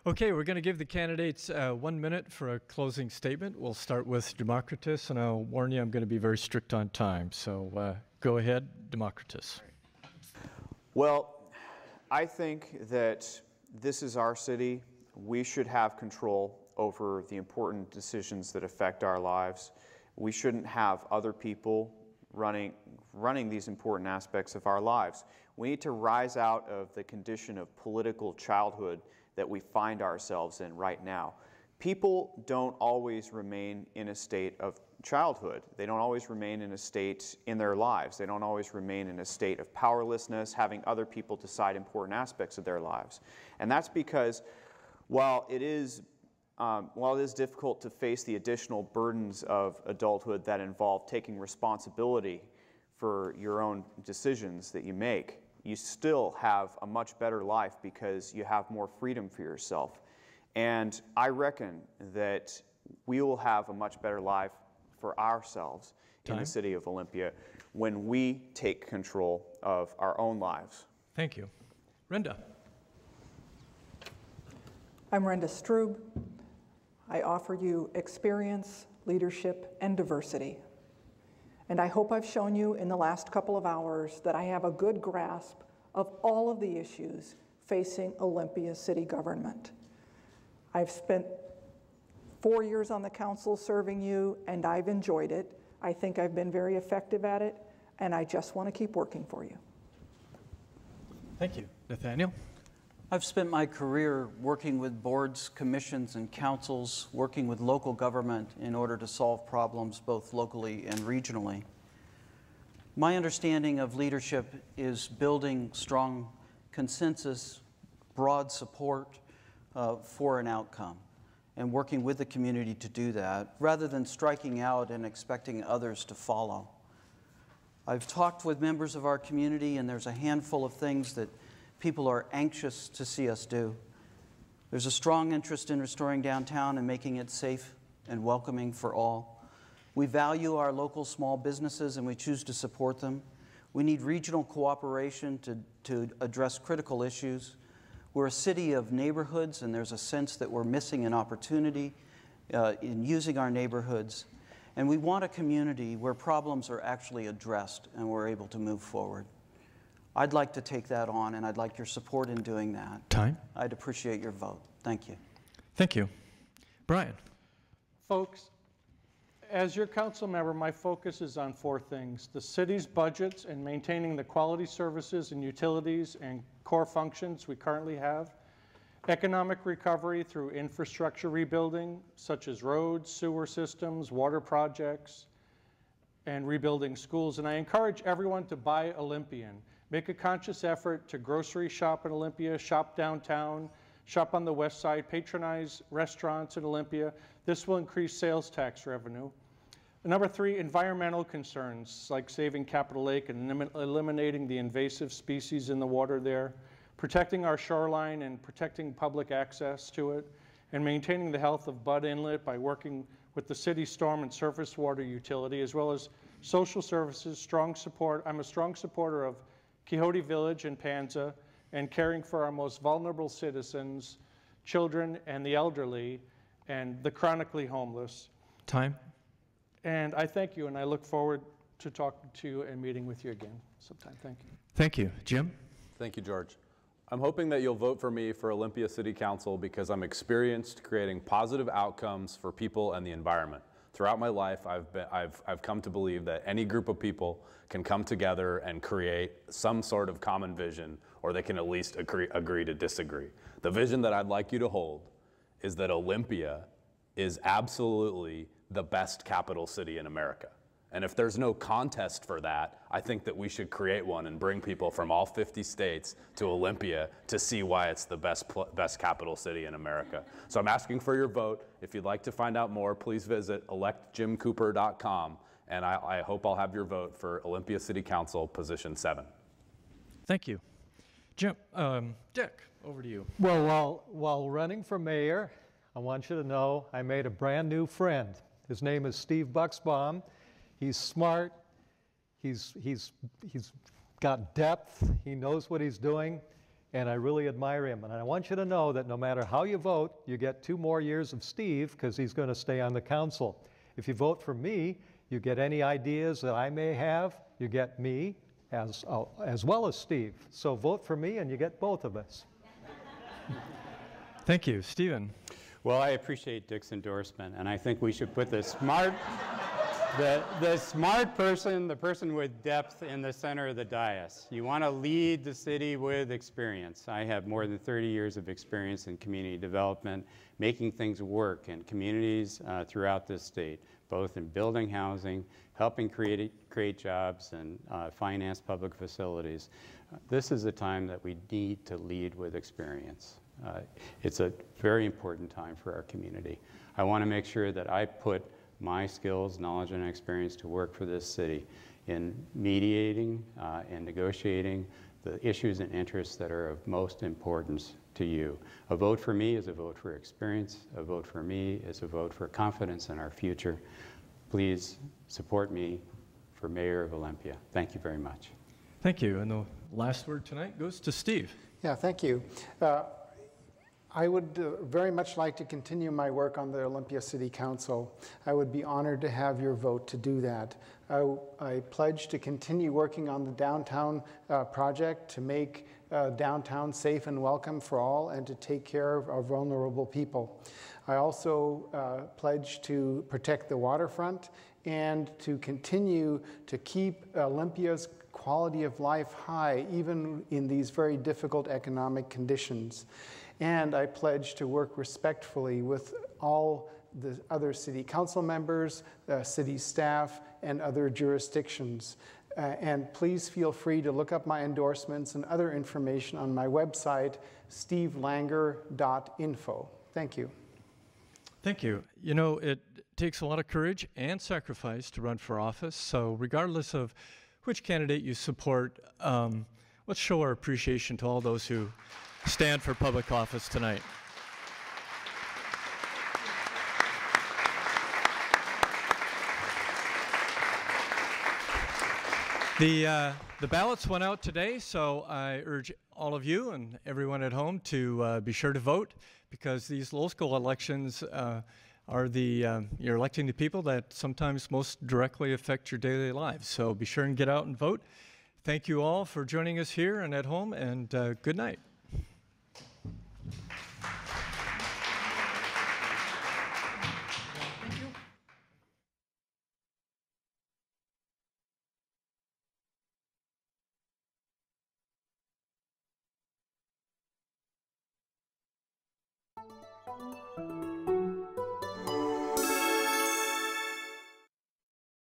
Okay, we're going to give the candidates 1 minute for a closing statement. We'll start with Democritus, and I'll warn you I'm going to be very strict on time. So go ahead, Democritus. Well, I think that this is our city. We should have control over the important decisions that affect our lives. We shouldn't have other people running these important aspects of our lives. We need to rise out of the condition of political childhood that we find ourselves in right now. People don't always remain in a state of childhood. They don't always remain in a state in their lives. They don't always remain in a state of powerlessness, having other people decide important aspects of their lives. And that's because while it is difficult to face the additional burdens of adulthood that involve taking responsibility for your own decisions that you make, you still have a much better life because you have more freedom for yourself. And I reckon that we will have a much better life for ourselves in the city of Olympia when we take control of our own lives. Thank you. Renda. I'm Renda Strube. I offer you experience, leadership, and diversity. And I hope I've shown you in the last couple of hours that I have a good grasp of all of the issues facing Olympia city government. I've spent 4 years on the council serving you, and I've enjoyed it. I think I've been very effective at it, and I just want to keep working for you. Thank you. Nathaniel? I've spent my career working with boards, commissions, and councils, working with local government in order to solve problems both locally and regionally. My understanding of leadership is building strong consensus, broad support for an outcome, and working with the community to do that, rather than striking out and expecting others to follow. I've talked with members of our community, and there's a handful of things that people are anxious to see us do. There's a strong interest in restoring downtown and making it safe and welcoming for all. We value our local small businesses and we choose to support them. We need regional cooperation to address critical issues. We're a city of neighborhoods, and there's a sense that we're missing an opportunity in using our neighborhoods. And we want a community where problems are actually addressed and we're able to move forward. I'd like to take that on, and I'd like your support in doing that. Time. I'd appreciate your vote. Thank you. Thank you. Brian. Folks, as your council member, my focus is on 4 things: the city's budgets and maintaining the quality services and utilities and core functions we currently have, economic recovery through infrastructure rebuilding, such as roads, sewer systems, water projects, and rebuilding schools. And I encourage everyone to buy Olympian. Make a conscious effort to grocery shop in Olympia, shop downtown, shop on the west side, patronize restaurants in Olympia. This will increase sales tax revenue. Number 3, environmental concerns like saving Capitol Lake and eliminating the invasive species in the water there, protecting our shoreline and protecting public access to it, and maintaining the health of Budd Inlet by working with the city storm and surface water utility, as well as social services, strong support. I'm a strong supporter of Quixote Village and Panza, and caring for our most vulnerable citizens, children and the elderly, and the chronically homeless. Time. And I thank you, and I look forward to talking to you and meeting with you again sometime. Thank you. Thank you. Jim? Thank you, George. I'm hoping that you'll vote for me for Olympia City Council because I'm experienced creating positive outcomes for people and the environment. Throughout my life, I've come to believe that any group of people can come together and create some sort of common vision, or they can at least agree to disagree. The vision that I'd like you to hold is that Olympia is absolutely the best capital city in America. And if there's no contest for that, I think that we should create one and bring people from all 50 states to Olympia to see why it's the best capital city in America. So I'm asking for your vote. If you'd like to find out more, please visit electjimcooper.com, and I hope I'll have your vote for Olympia City Council position 7. Thank you. Jim, Dick, over to you. Well, while running for mayor, I want you to know I made a brand new friend. His name is Steve Bucksbaum. He's smart, he's got depth, he knows what he's doing, and I really admire him. And I want you to know that no matter how you vote, you get 2 more years of Steve because he's going to stay on the council. If you vote for me, you get any ideas that I may have, you get me as well as Steve. So vote for me and you get both of us. Thank you. Stephen. Well, I appreciate Dick's endorsement, and I think we should put the smart The smart person, the person with depth in the center of the dais. You want to lead the city with experience. I have more than 30 years of experience in community development, making things work in communities throughout this state, both in building housing, helping create jobs, and finance public facilities. This is a time that we need to lead with experience. It's a very important time for our community. I want to make sure that I put my skills, knowledge, and experience to work for this city in mediating and negotiating the issues and interests that are of most importance to you. A vote for me is a vote for experience. A vote for me is a vote for confidence in our future. Please support me for Mayor of Olympia. Thank you very much. Thank you. And the last word tonight goes to Steve. Yeah, thank you. I would very much like to continue my work on the Olympia City Council. I would be honored to have your vote to do that. I pledge to continue working on the downtown project to make downtown safe and welcome for all and to take care of our vulnerable people. I also pledge to protect the waterfront and to continue to keep Olympia's quality of life high, even in these very difficult economic conditions. And I pledge to work respectfully with all the other city council members, city staff, and other jurisdictions. And please feel free to look up my endorsements and other information on my website, stevelanger.info. Thank you. Thank you. You know, it takes a lot of courage and sacrifice to run for office. So regardless of which candidate you support, let's show our appreciation to all those who stand for public office tonight. The ballots went out today, so I urge all of you and everyone at home to be sure to vote, because these local elections are you're electing the people that sometimes most directly affect your daily lives. So be sure and get out and vote. Thank you all for joining us here and at home, and good night. Thank you.